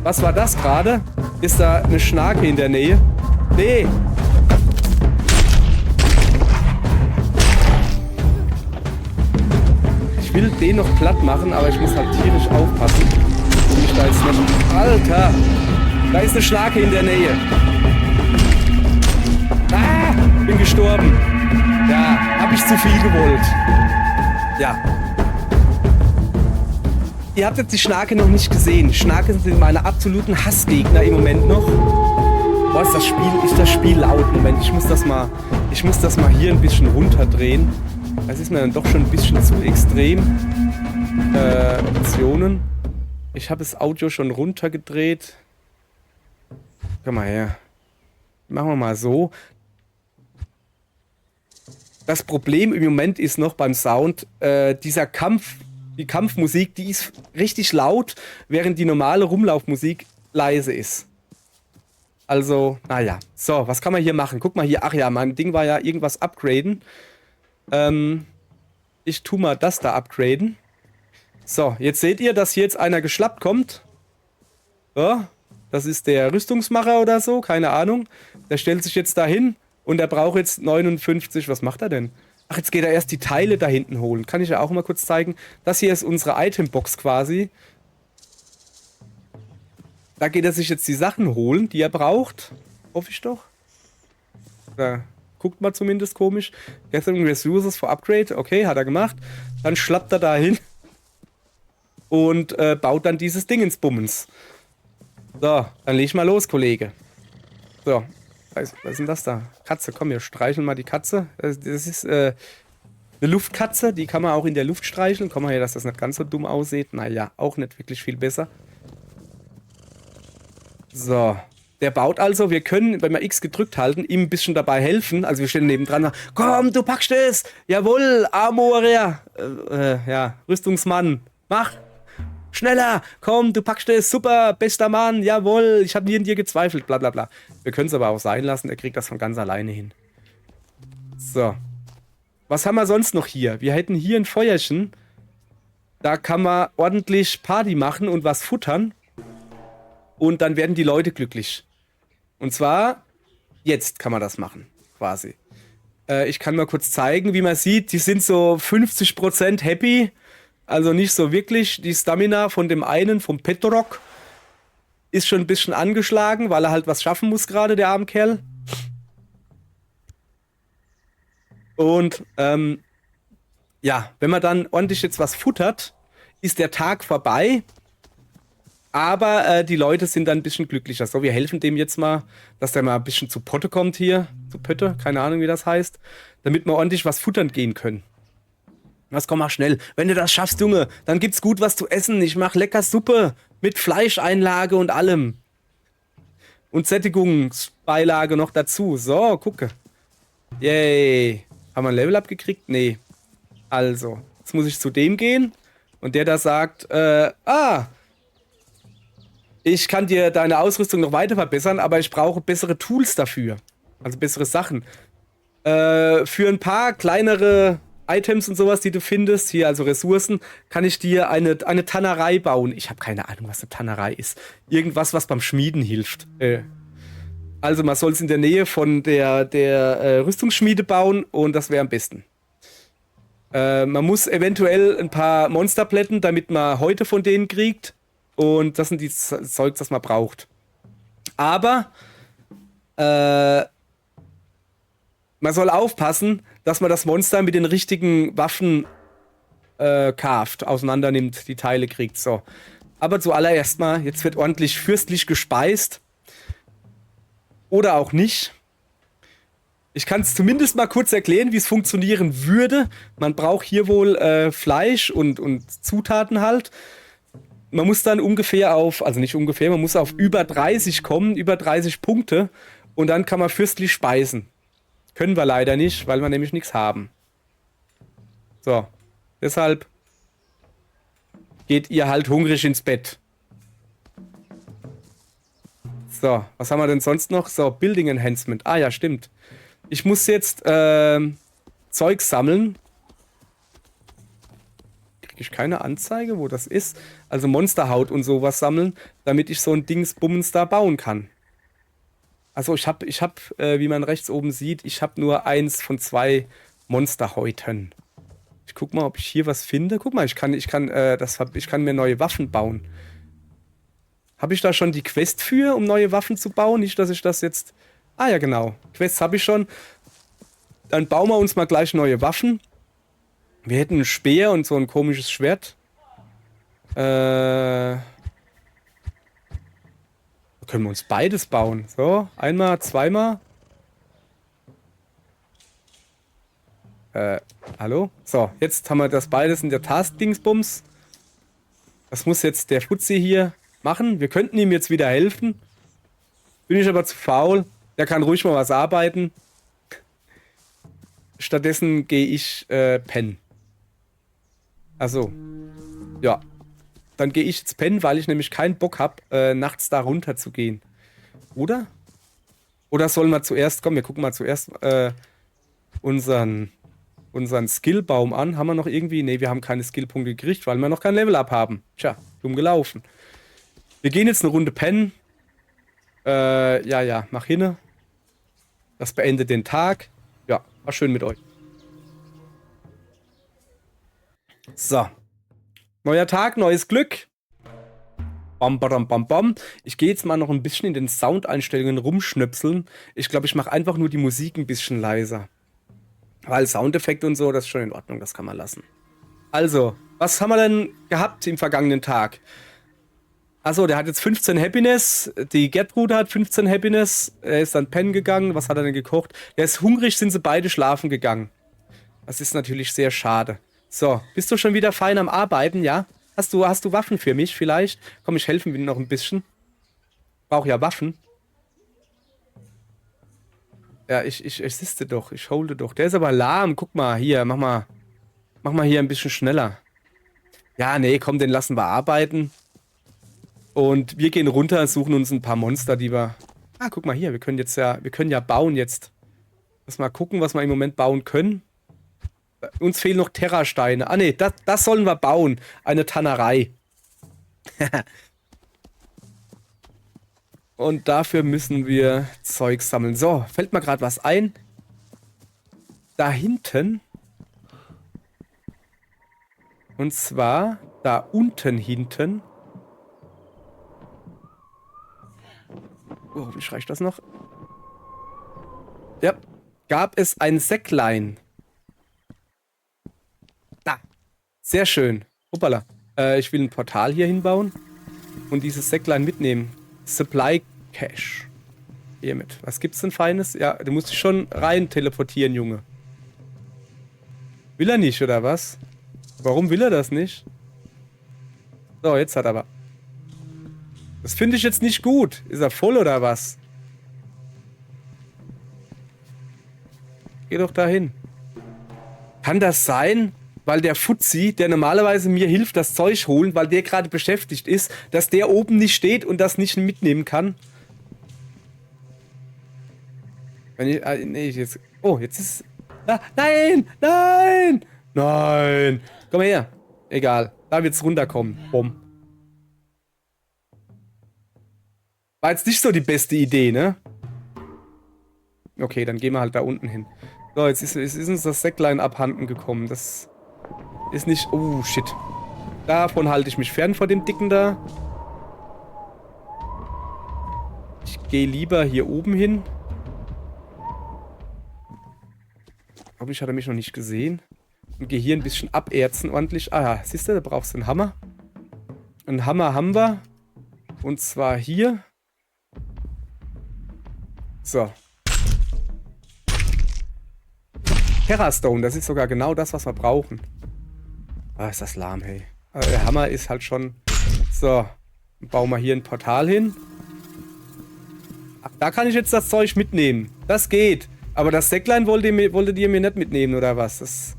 Was war das gerade? Ist da eine Schnake in der Nähe? Nee. Ich will den noch platt machen, aber ich muss halt tierisch aufpassen. Ich da jetzt nicht... Alter! Da ist eine Schnake in der Nähe. Ah! Bin gestorben. Ja, hab ich zu viel gewollt. Ja. Ihr habt jetzt die Schnake noch nicht gesehen. Schnake sind meine absoluten Hassgegner im Moment noch. Boah, ist das Spiel laut. Moment, ich muss das mal hier ein bisschen runterdrehen. Das ist mir dann doch schon ein bisschen zu extrem. Optionen. Ich habe das Audio schon runtergedreht. Komm mal her. Machen wir mal so. Das Problem im Moment ist noch beim Sound, die Kampfmusik, die ist richtig laut, während die normale Rumlaufmusik leise ist. Also, naja. So, was kann man hier machen? Guck mal hier. Ach ja, mein Ding war ja irgendwas upgraden. Ich tu mal das da upgraden. So, jetzt seht ihr, dass hier jetzt einer geschlappt kommt. So, das ist der Rüstungsmacher oder so, keine Ahnung. Der stellt sich jetzt dahin und der braucht jetzt 59. Was macht er denn? Ach, jetzt geht er erst die Teile da hinten holen. Kann ich ja auch mal kurz zeigen. Das hier ist unsere Itembox quasi. Da geht er sich jetzt die Sachen holen, die er braucht. Hoffe ich doch. Da guckt mal zumindest komisch. Gathering Resources for Upgrade. Okay, hat er gemacht. Dann schlappt er da hin. Und baut dann dieses Ding ins Bummens. So, dann leg ich mal los, Kollege. So, was ist denn das da? Katze, komm, wir streicheln mal die Katze. Das ist eine Luftkatze, die kann man auch in der Luft streicheln. Komm mal her, dass das nicht ganz so dumm aussieht. Naja, auch nicht wirklich viel besser. So, der baut also, wir können, wenn wir X gedrückt halten, ihm ein bisschen dabei helfen. Also wir stehen nebendran, komm, du packst es! Jawohl, Armorer! Ja, Rüstungsmann, mach! Schneller! Komm, du packst es! Super! Bester Mann! Jawohl! Ich habe nie in dir gezweifelt! Bla bla bla. Wir können es aber auch sein lassen. Er kriegt das von ganz alleine hin. So. Was haben wir sonst noch hier? Wir hätten hier ein Feuerchen. Da kann man ordentlich Party machen und was futtern. Und dann werden die Leute glücklich. Und zwar, jetzt kann man das machen. Quasi. Ich kann mal kurz zeigen, wie man sieht. Die sind so 50% happy. Also nicht so wirklich. Die Stamina von dem einen, vom Petorok, ist schon ein bisschen angeschlagen, weil er halt was schaffen muss gerade, der arme Kerl. Und ja, wenn man dann ordentlich jetzt was futtert, ist der Tag vorbei. Aber die Leute sind dann ein bisschen glücklicher. So, wir helfen dem jetzt mal, dass der mal ein bisschen zu Potte kommt hier. Zu Pötte, keine Ahnung, wie das heißt. Damit wir ordentlich was futtern gehen können. Was, komm mal schnell. Wenn du das schaffst, Junge, dann gibt's gut was zu essen. Ich mach lecker Suppe mit Fleischeinlage und allem. Und Sättigungsbeilage noch dazu. So, gucke. Yay. Haben wir ein Level-Up gekriegt? Nee. Also, jetzt muss ich zu dem gehen. Und der da sagt, ich kann dir deine Ausrüstung noch weiter verbessern, aber ich brauche bessere Tools dafür. Also bessere Sachen. Für ein paar kleinere Items und sowas, die du findest, hier also Ressourcen, kann ich dir eine Tannerei bauen. Ich habe keine Ahnung, was eine Tannerei ist. Irgendwas, was beim Schmieden hilft. Also man soll es in der Nähe von der Rüstungsschmiede bauen und das wäre am besten. Man muss eventuell ein paar Monster plätten, damit man Häute von denen kriegt. Und das sind die Zeugs, das man braucht. Aber man soll aufpassen, dass man das Monster mit den richtigen Waffen carved, auseinander nimmt, die Teile kriegt. So. Aber zuallererst mal, jetzt wird ordentlich fürstlich gespeist. Oder auch nicht. Ich kann es zumindest mal kurz erklären, wie es funktionieren würde. Man braucht hier wohl Fleisch und Zutaten halt. Man muss dann ungefähr also nicht ungefähr, man muss auf über 30 kommen, über 30 Punkte. Und dann kann man fürstlich speisen. Können wir leider nicht, weil wir nämlich nichts haben. So, deshalb geht ihr halt hungrig ins Bett. So, was haben wir denn sonst noch? So, Building Enhancement. Ah ja, stimmt. Ich muss jetzt Zeug sammeln. Kriege ich keine Anzeige, wo das ist? Also Monsterhaut und sowas sammeln, damit ich so ein Dingsbummens da bauen kann. Also ich hab, wie man rechts oben sieht, ich habe nur 1 von 2 Monsterhäuten. Ich guck mal, ob ich hier was finde. Guck mal, ich kann mir neue Waffen bauen. Habe ich da schon die Quest für, um neue Waffen zu bauen? Nicht, dass ich das jetzt... Ah ja, genau. Quests habe ich schon. Dann bauen wir uns mal gleich neue Waffen. Wir hätten einen Speer und so ein komisches Schwert. Können wir uns beides bauen. So, einmal, zweimal. Hallo? So, jetzt haben wir das beides in der Task-Dingsbums. Das muss jetzt der Fuzzi hier machen. Wir könnten ihm jetzt wieder helfen. Bin ich aber zu faul. Der kann ruhig mal was arbeiten. Stattdessen gehe ich pennen. Also, ja. Dann gehe ich jetzt pennen, weil ich nämlich keinen Bock habe, nachts da runter zu gehen. Oder? Oder sollen wir zuerst, komm, wir gucken mal zuerst unseren Skillbaum an. Haben wir noch irgendwie? Ne, wir haben keine Skillpunkte gekriegt, weil wir noch kein Level-Up haben. Tja, dumm gelaufen. Wir gehen jetzt eine Runde pennen. Ja, mach hinne. Das beendet den Tag. Ja, war schön mit euch. So. Neuer Tag, neues Glück. Bam, bam, bam, bam. Ich gehe jetzt mal noch ein bisschen in den Soundeinstellungen rumschnöpseln. Ich glaube, ich mache einfach nur die Musik ein bisschen leiser. Weil Soundeffekte und so, das ist schon in Ordnung, das kann man lassen. Also, was haben wir denn gehabt im vergangenen Tag? Achso, der hat jetzt 15 Happiness. Die Gertrude hat 15 Happiness. Er ist dann pennen gegangen. Was hat er denn gekocht? Der ist hungrig, sind sie beide schlafen gegangen. Das ist natürlich sehr schade. So, bist du schon wieder fein am Arbeiten, ja? Hast du Waffen für mich vielleicht? Komm, ich helfe mir noch ein bisschen. Brauche ja Waffen. Ja, ich assiste doch, ich holde doch. Der ist aber lahm. Guck mal, hier, mach mal hier ein bisschen schneller. Ja, nee, komm, den lassen wir arbeiten. Und wir gehen runter, suchen uns ein paar Monster, die wir... Ah, guck mal hier, wir können ja bauen jetzt. Lass mal gucken, was wir im Moment bauen können. Uns fehlen noch Terrasteine. Ah, nee, das sollen wir bauen. Eine Tannerei. Und dafür müssen wir Zeug sammeln. So, fällt mir gerade was ein. Da hinten Und zwar da unten hinten. Oh, hoffentlich reicht das noch. Ja, gab es ein Säcklein. Da. Sehr schön. Hoppala. Ich will ein Portal hier hinbauen und dieses Säcklein mitnehmen. Supply Cache. Hiermit. Was gibt's denn Feines? Ja, du musst dich schon rein teleportieren, Junge. Will er nicht, oder was? Warum will er das nicht? So, jetzt hat er aber. Das finde ich jetzt nicht gut. Ist er voll oder was? Geh doch dahin. Kann das sein, weil der Fuzzi, der normalerweise mir hilft, das Zeug holen, weil der gerade beschäftigt ist, dass der oben nicht steht und das nicht mitnehmen kann? Wenn ich, nee, jetzt. Oh, jetzt ist. Ah, nein! Nein! Nein! Komm her. Egal. Da wird's runterkommen. Bumm. War jetzt nicht so die beste Idee, ne? Okay, dann gehen wir halt da unten hin. So, jetzt ist uns das Säcklein abhanden gekommen. Das ist nicht... Oh, shit. Davon halte ich mich fern vor dem Dicken da. Ich gehe lieber hier oben hin. Hoffentlich hat er mich noch nicht gesehen. Und gehe hier ein bisschen aberzen ordentlich. Ah, siehst du, da brauchst du einen Hammer. Einen Hammer haben wir. Und zwar hier. So. Terrastone, das ist sogar genau das, was wir brauchen. Ah, ist das lahm, hey. Also der Hammer ist halt schon... So. Dann bauen wir hier ein Portal hin. Ach, da kann ich jetzt das Zeug mitnehmen. Das geht. Aber das Säcklein wolltet ihr mir nicht mitnehmen, oder was? Das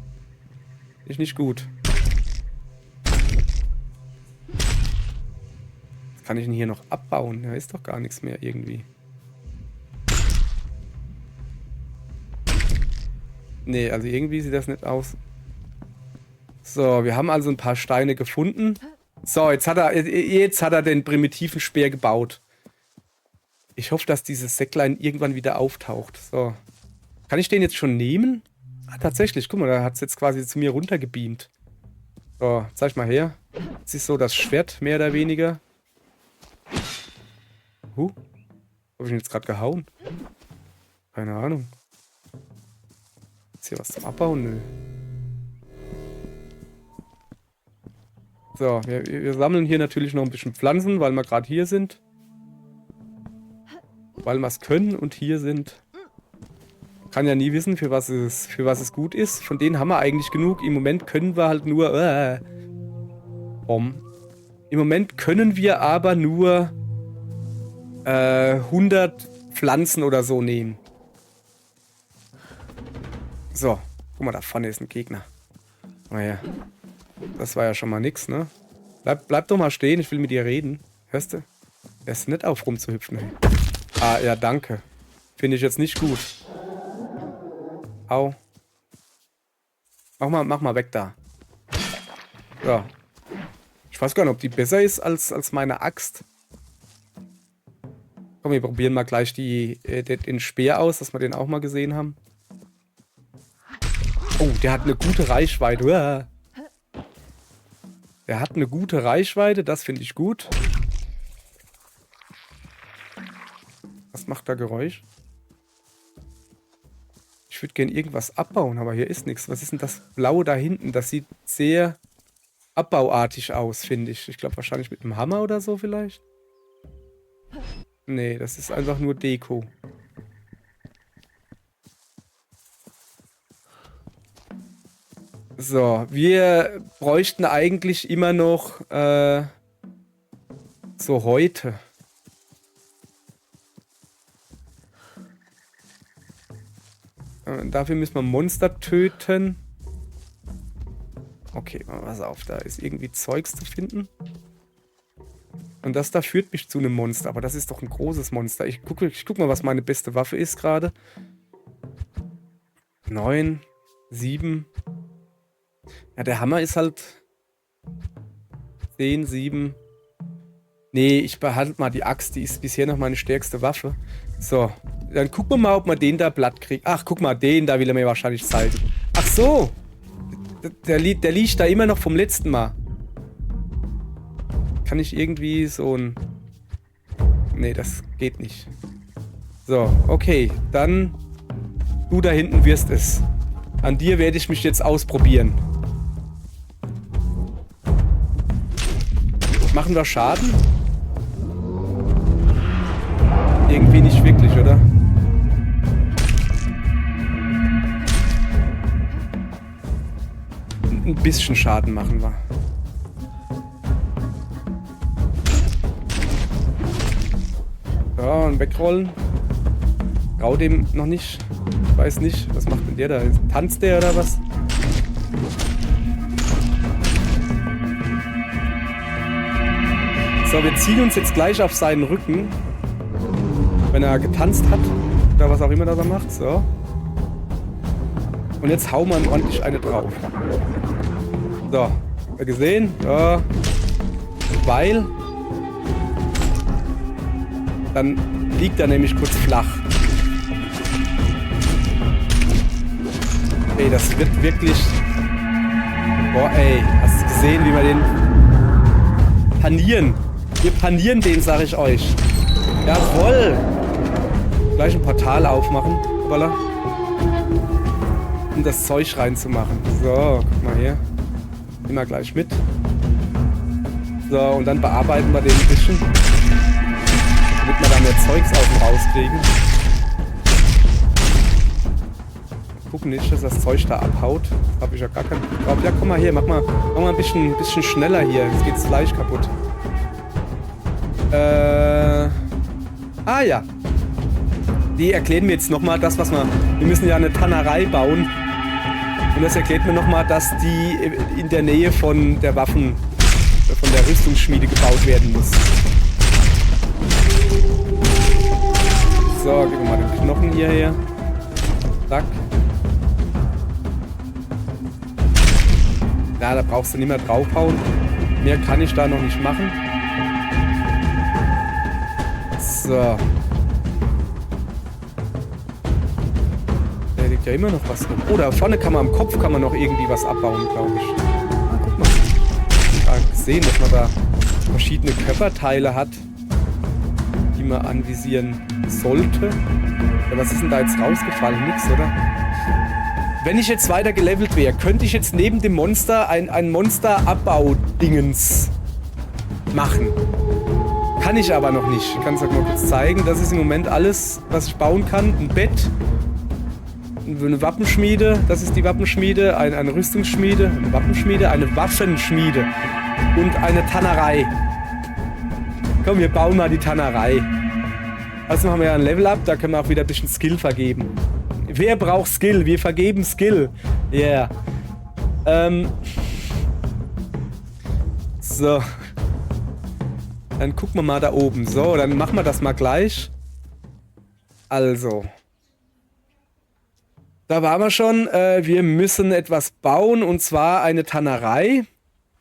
ist nicht gut. Was kann ich denn hier noch abbauen? Da ist doch gar nichts mehr irgendwie. Nee, also irgendwie sieht das nicht aus. So, wir haben also ein paar Steine gefunden. So, jetzt hat er den primitiven Speer gebaut. Ich hoffe, dass dieses Säcklein irgendwann wieder auftaucht. So. Kann ich den jetzt schon nehmen? Ah, tatsächlich. Guck mal, da hat es jetzt quasi zu mir runtergebeamt. So, zeig mal her. Das ist so das Schwert, mehr oder weniger. Habe ich ihn jetzt gerade gehauen? Keine Ahnung. Ist hier was zum Abbauen? Nö. So, wir sammeln hier natürlich noch ein bisschen Pflanzen, weil wir gerade hier sind. Weil wir es können und hier sind. Kann ja nie wissen, für was es gut ist. Von denen haben wir eigentlich genug. Im Moment können wir halt nur... Im Moment können wir aber nur 100 Pflanzen oder so nehmen. So, guck mal, da vorne ist ein Gegner. Naja, das war ja schon mal nix, ne? Bleib doch mal stehen, ich will mit dir reden. Hörst du? Er ist nicht auf rumzuhüpfen. Hey. Ah, ja, danke. Finde ich jetzt nicht gut. Au. Mach mal weg da. So. Ich weiß gar nicht, ob die besser ist als meine Axt. Komm, wir probieren mal gleich den Speer aus, dass wir den auch mal gesehen haben. Oh, der hat eine gute Reichweite. Uah. Der hat eine gute Reichweite, das finde ich gut. Was macht da Geräusch? Ich würde gerne irgendwas abbauen, aber hier ist nichts. Was ist denn das Blaue da hinten? Das sieht sehr abbauartig aus, finde ich. Ich glaube wahrscheinlich mit einem Hammer oder so vielleicht. Nee, das ist einfach nur Deko. So, wir bräuchten eigentlich immer noch so Häute. Dafür müssen wir Monster töten. Okay, pass auf, da ist irgendwie Zeugs zu finden. Und das da führt mich zu einem Monster, aber das ist doch ein großes Monster. Ich guck mal, was meine beste Waffe ist gerade. 9, 7. Ja, der Hammer ist halt 10, 7. Nee, ich behalte mal die Axt, die ist bisher noch meine stärkste Waffe. So, dann gucken wir mal, ob man den da platt kriegt. Ach, guck mal, den da will er mir wahrscheinlich zeigen. Ach so. Der liegt da immer noch vom letzten Mal. Kann ich irgendwie so ein... Nee, das geht nicht. So, okay. Dann du da hinten wirst es. An dir werde ich mich jetzt ausprobieren. Machen wir Schaden? Irgendwie nicht wirklich, oder? Ein bisschen Schaden machen wir. Ja, und wegrollen. Grau dem noch nicht. Ich weiß nicht. Was macht denn der da? Tanzt der oder was? So, wir ziehen uns jetzt gleich auf seinen Rücken. Wenn er getanzt hat. Oder was auch immer das er macht. So. Und jetzt hauen wir ihm ordentlich eine drauf. So. Habt ihr gesehen? Ja. Weil. Dann liegt er nämlich kurz flach. Ey, das wird wirklich... Boah, ey. Hast du gesehen, wie wir den panieren? Wir panieren den, sag ich euch. Jawohl. Gleich ein Portal aufmachen. Voilà. Um das Zeug reinzumachen. So, guck mal hier. Nehmen wir gleich mit. So, und dann bearbeiten wir den ein bisschen. Damit wir dann mehr Zeugs aus dem rauskriegen. Gucken nicht, dass das Zeug da abhaut. Das habe ich ja gar keinen Bock drauf. Ja, komm mal hier, mach mal ein bisschen schneller hier. Jetzt geht's Fleisch kaputt. Ah ja. Die erklären mir jetzt nochmal das, was wir müssen ja eine Tannerei bauen. Und das erklärt mir nochmal, dass die in der Nähe von der von der Rüstungsschmiede gebaut werden muss. So, geben wir mal den Knochen hierher. Zack. Ja, da brauchst du nicht mehr draufhauen. Mehr kann ich da noch nicht machen. So. Da liegt ja immer noch was rum. Oh, da vorne kann man am Kopf noch irgendwie was abbauen, glaube ich. Ah, guck mal. Ich habe gesehen, dass man da verschiedene Körperteile hat, die man anvisieren sollte. Ja, was ist denn da jetzt rausgefallen? Nix, oder? Wenn ich jetzt weiter gelevelt wäre, könnte ich jetzt neben dem Monster ein Monster-Abbau-Dingens machen. Kann ich aber noch nicht. Ich kann es euch mal kurz zeigen. Das ist im Moment alles, was ich bauen kann. Ein Bett, eine Wappenschmiede, das ist die Wappenschmiede, eine Rüstungsschmiede, eine Wappenschmiede, eine Waffenschmiede und eine Tannerei. Komm, wir bauen mal die Tannerei. Also haben wir ja ein Level-Up, da können wir auch wieder ein bisschen Skill vergeben. Wer braucht Skill? Wir vergeben Skill. Yeah. So. Dann gucken wir mal da oben. So, dann machen wir das mal gleich. Also. Da waren wir schon. Wir müssen etwas bauen, und zwar eine Tannerei.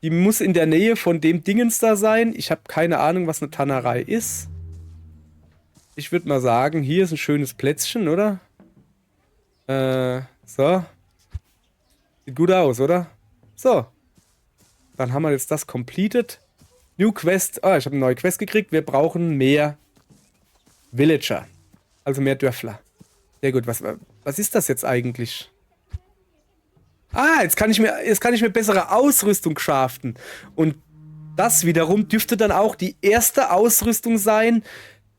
Die muss in der Nähe von dem Dingens da sein. Ich habe keine Ahnung, was eine Tannerei ist. Ich würde mal sagen, hier ist ein schönes Plätzchen, oder? So. Sieht gut aus, oder? So. Dann haben wir jetzt das completed. New Quest. Ah, ich habe eine neue Quest gekriegt. Wir brauchen mehr Villager. Also mehr Dörfler. Sehr gut. Was ist das jetzt eigentlich? Ah, jetzt kann ich mir bessere Ausrüstung craften. Und das wiederum dürfte dann auch die erste Ausrüstung sein,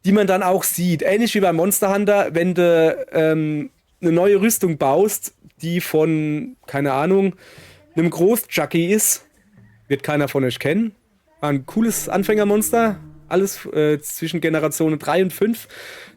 die man dann auch sieht. Ähnlich wie beim Monster Hunter, wenn du eine neue Rüstung baust, die von, keine Ahnung, einem Großjucky ist. Wird keiner von euch kennen. War ein cooles Anfängermonster. Alles zwischen Generationen 3 und 5.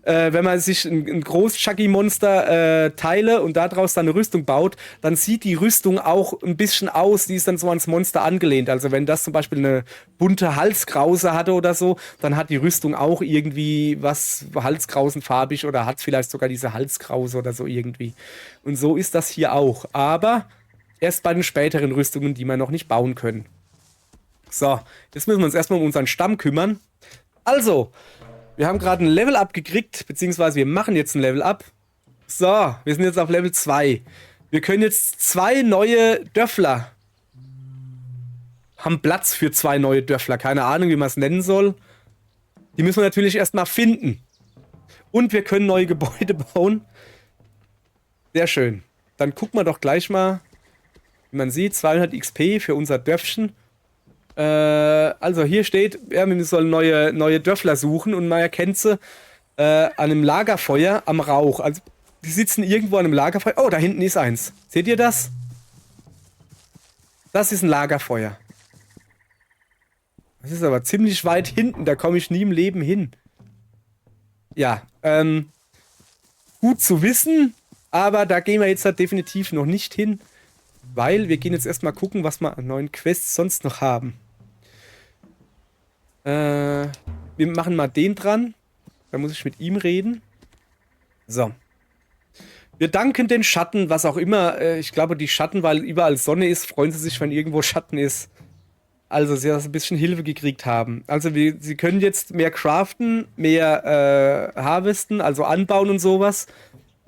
Wenn man sich ein Groß-Chucky-Monster teile und daraus dann eine Rüstung baut, dann sieht die Rüstung auch ein bisschen aus, die ist dann so ans Monster angelehnt. Also wenn das zum Beispiel eine bunte Halskrause hatte oder so, dann hat die Rüstung auch irgendwie was halskrausenfarbig oder hat vielleicht sogar diese Halskrause oder so irgendwie. Und so ist das hier auch. Aber erst bei den späteren Rüstungen, die wir noch nicht bauen können. So, jetzt müssen wir uns erstmal um unseren Stamm kümmern. Also, wir haben gerade ein Level-Up gekriegt, beziehungsweise wir machen jetzt ein Level-Up. So, wir sind jetzt auf Level 2. Wir können jetzt 2 neue Dörfler. Haben Platz für 2 neue Dörfler. Keine Ahnung, wie man es nennen soll. Die müssen wir natürlich erstmal finden. Und wir können neue Gebäude bauen. Sehr schön. Dann gucken wir doch gleich mal, wie man sieht, 200 XP für unser Dörfchen. Also hier steht, ja, wir sollen neue Dörfler suchen und man erkennt sie an einem Lagerfeuer am Rauch. Also die sitzen irgendwo an einem Lagerfeuer. Oh, da hinten ist eins. Seht ihr das? Das ist ein Lagerfeuer. Das ist aber ziemlich weit hinten, da komme ich nie im Leben hin. Ja, gut zu wissen, aber da gehen wir jetzt halt definitiv noch nicht hin, weil wir gehen jetzt erstmal gucken, was wir an neuen Quests sonst noch haben. Wir machen mal den dran, da muss ich mit ihm reden. So. Wir danken den Schatten, was auch immer, ich glaube die Schatten, weil überall Sonne ist, freuen sie sich, wenn irgendwo Schatten ist. Also, sie ein bisschen Hilfe gekriegt haben. Also, sie können jetzt mehr craften, mehr harvesten, also anbauen und sowas.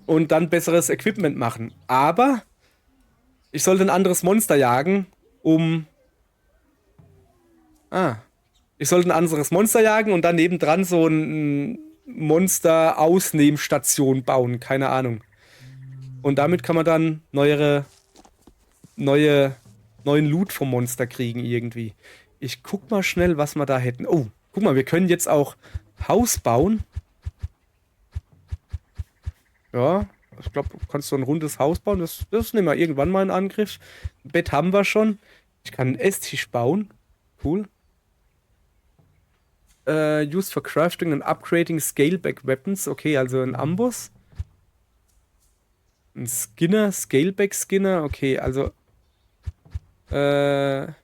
Und dann besseres Equipment machen. Aber ich sollte ein anderes Monster jagen, ich sollte ein anderes Monster jagen und dann nebendran so ein Monster-Ausnehmstation bauen. Keine Ahnung. Und damit kann man dann neuen Loot vom Monster kriegen irgendwie. Ich guck mal schnell, was wir da hätten. Oh, guck mal, wir können jetzt auch Haus bauen. Ja, ich glaube, du kannst so ein rundes Haus bauen. Das nehmen wir irgendwann mal in Angriff. Ein Bett haben wir schon. Ich kann einen Esstisch bauen. Cool. Used for crafting and upgrading scaleback weapons. Okay, also ein Amboss. Ein Skinner, Scaleback Skinner. Okay, also da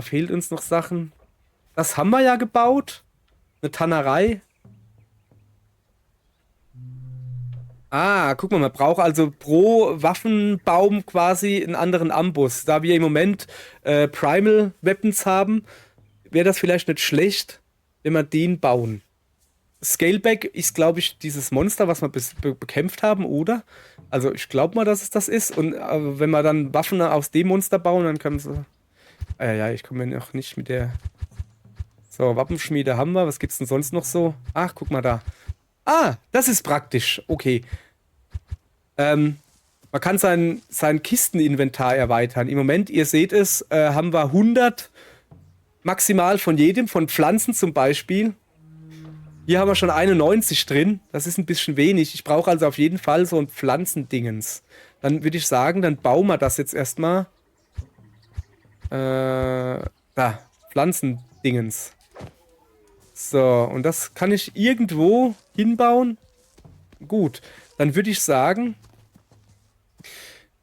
fehlt uns noch Sachen. Das haben wir ja gebaut. Eine Tannerei. Ah, guck mal, man braucht also pro Waffenbaum quasi einen anderen Amboss. Da wir im Moment Primal Weapons haben, wäre das vielleicht nicht schlecht, wenn wir den bauen. Scaleback ist, glaube ich, dieses Monster, was wir bekämpft haben, oder? Also ich glaube mal, dass es das ist. Und wenn wir dann Waffen aus dem Monster bauen, dann können sie... ja, ich komme noch nicht mit der... So, Wappenschmiede haben wir. Was gibt's denn sonst noch so? Ach, guck mal da. Ah, das ist praktisch. Okay. Man kann sein Kisteninventar erweitern. Im Moment, ihr seht es, haben wir 100 maximal von jedem, von Pflanzen zum Beispiel. Hier haben wir schon 91 drin. Das ist ein bisschen wenig. Ich brauche also auf jeden Fall so ein Pflanzendingens. Dann würde ich sagen, dann bauen wir das jetzt erstmal. Da, Pflanzendingens. So, und das kann ich irgendwo hinbauen. Gut, dann würde ich sagen,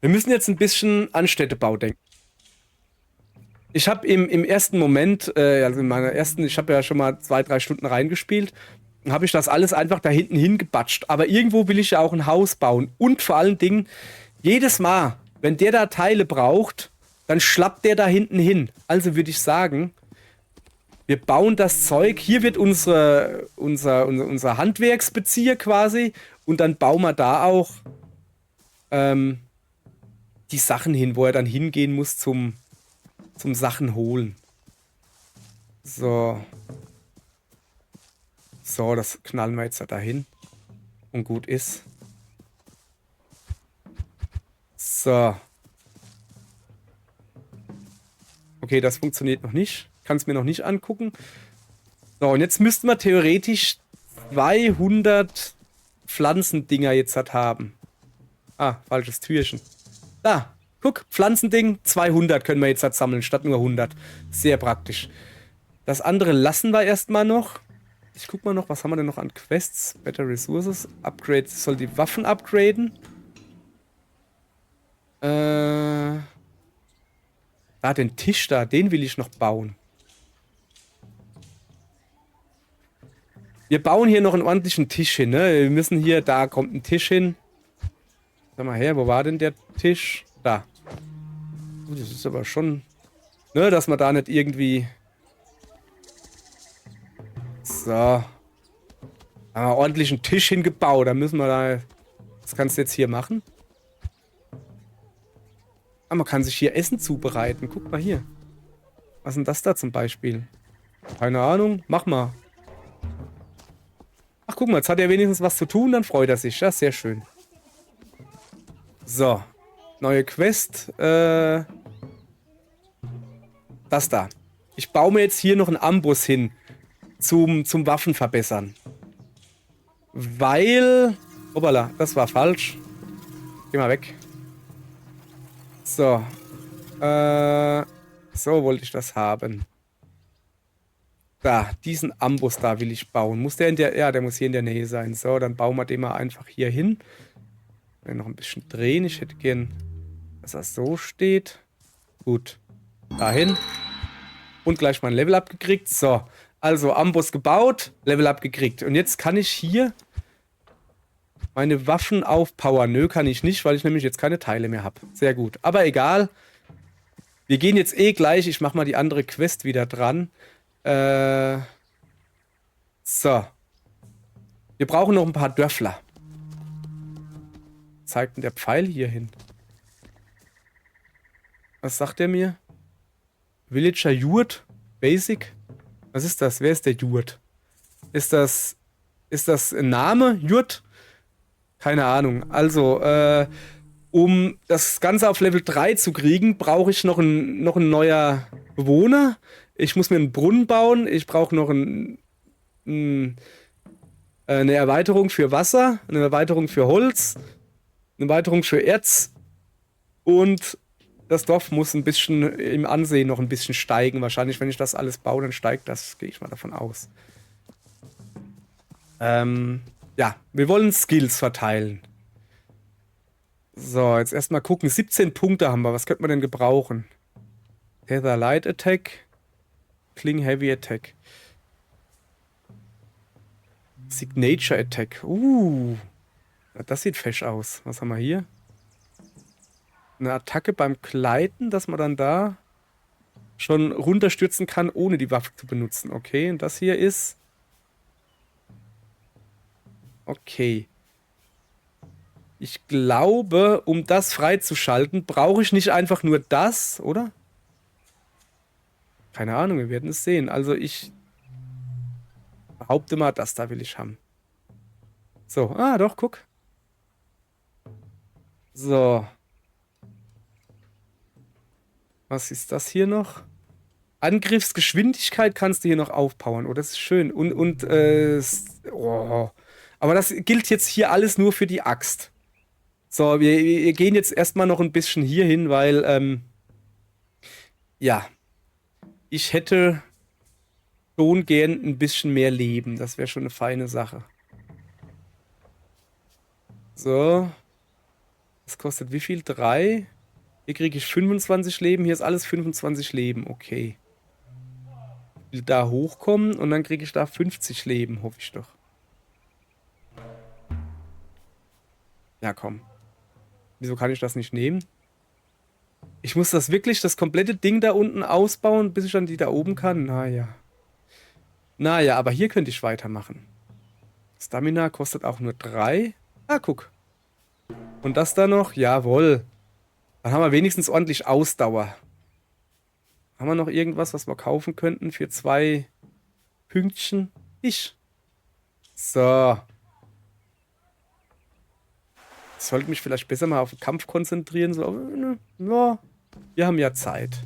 wir müssen jetzt ein bisschen an Städtebau denken. Ich habe im ersten Moment, also in meiner ersten, ich habe ja schon mal 2-3 Stunden reingespielt, habe ich das alles einfach da hinten hingebatscht. Aber irgendwo will ich ja auch ein Haus bauen. Und vor allen Dingen, jedes Mal, wenn der da Teile braucht, dann schlappt der da hinten hin. Also würde ich sagen, wir bauen das Zeug, hier wird unser Handwerksbezirk quasi und dann bauen wir da auch die Sachen hin, wo er dann hingehen muss zum Sachen holen. So. So, das knallen wir jetzt da hin. Und gut ist. So. Okay, das funktioniert noch nicht. Kann es mir noch nicht angucken. So, und jetzt müssten wir theoretisch 200 Pflanzendinger jetzt haben. Ah, falsches Türchen. Da, guck, Pflanzending, 200 können wir jetzt sammeln, statt nur 100. Sehr praktisch. Das andere lassen wir erstmal noch. Ich guck mal noch, was haben wir denn noch an Quests? Better Resources, Upgrade, soll die Waffen upgraden. Da, den Tisch da, den will ich noch bauen. Wir bauen hier noch einen ordentlichen Tisch hin, ne? Wir müssen hier, da kommt ein Tisch hin. Sag mal her, wo war denn der Tisch? Da. Das ist aber schon, ne, dass man da nicht irgendwie... So. Haben wir ordentlich einen Tisch hingebaut. Da müssen wir da... Was kannst du jetzt hier machen? Ah, man kann sich hier Essen zubereiten. Guck mal hier. Was ist denn das da zum Beispiel? Keine Ahnung. Mach mal. Ach, guck mal, jetzt hat er wenigstens was zu tun, dann freut er sich. Ja, sehr schön. So. Neue Quest. Das da. Ich baue mir jetzt hier noch einen Amboss hin. Zum Waffen verbessern. Weil... Hoppala, das war falsch. Geh mal weg. So. So wollte ich das haben. Da, diesen Amboss da will ich bauen. Muss der in der... Ja, der muss hier in der Nähe sein. So, dann bauen wir den mal einfach hier hin. Noch ein bisschen drehen. Ich hätte gern, dass das so steht. Gut. Dahin. Und gleich mal ein Level up gekriegt. So. Also, Amboss gebaut. Level up gekriegt. Und jetzt kann ich hier meine Waffen aufpowern. Nö, kann ich nicht, weil ich nämlich jetzt keine Teile mehr habe. Sehr gut. Aber egal. Wir gehen jetzt eh gleich. Ich mache mal die andere Quest wieder dran. So. Wir brauchen noch ein paar Dörfler. Zeigt denn der Pfeil hier hin? Was sagt er mir? Villager Jurt? Basic? Was ist das? Wer ist der Jurt? Ist das ein Name? Jurt? Keine Ahnung. Also, um das Ganze auf Level 3 zu kriegen, brauche ich noch ein neuer Bewohner. Ich muss mir einen Brunnen bauen. Ich brauche noch eine Erweiterung für Wasser, eine Erweiterung für Holz, eine Erweiterung für Erz und das Dorf muss ein bisschen im Ansehen noch ein bisschen steigen. Wahrscheinlich, wenn ich das alles baue, dann steigt das, gehe ich mal davon aus. Ja, wir wollen Skills verteilen. So, jetzt erstmal gucken. 17 Punkte haben wir. Was könnte man denn gebrauchen? Tether Light Attack. Kling Heavy Attack. Signature Attack. Das sieht fesch aus. Was haben wir hier? Eine Attacke beim Gleiten, dass man dann da schon runterstürzen kann, ohne die Waffe zu benutzen. Okay, und das hier ist... Okay. Ich glaube, um das freizuschalten, brauche ich nicht einfach nur das, oder? Keine Ahnung, wir werden es sehen. Also ich behaupte mal, das da will ich haben. So, doch, guck. So. Was ist das hier noch? Angriffsgeschwindigkeit kannst du hier noch aufpowern. Oh, das ist schön. Aber das gilt jetzt hier alles nur für die Axt. So, wir gehen jetzt erstmal noch ein bisschen hier hin, weil, ja. Ich hätte schon gern ein bisschen mehr Leben. Das wäre schon eine feine Sache. So. Das kostet wie viel? 3? Hier kriege ich 25 Leben. Hier ist alles 25 Leben. Okay. Ich will da hochkommen und dann kriege ich da 50 Leben, hoffe ich doch. Ja, komm. Wieso kann ich das nicht nehmen? Ich muss das wirklich, das komplette Ding da unten ausbauen, bis ich dann die da oben kann? Naja. Naja, aber hier könnte ich weitermachen. Stamina kostet auch nur 3. Guck. Und das da noch? Jawohl. Dann haben wir wenigstens ordentlich Ausdauer. Haben wir noch irgendwas, was wir kaufen könnten für 2 Pünktchen? So. Ich sollte mich vielleicht besser mal auf den Kampf konzentrieren. So, ja, wir haben ja Zeit.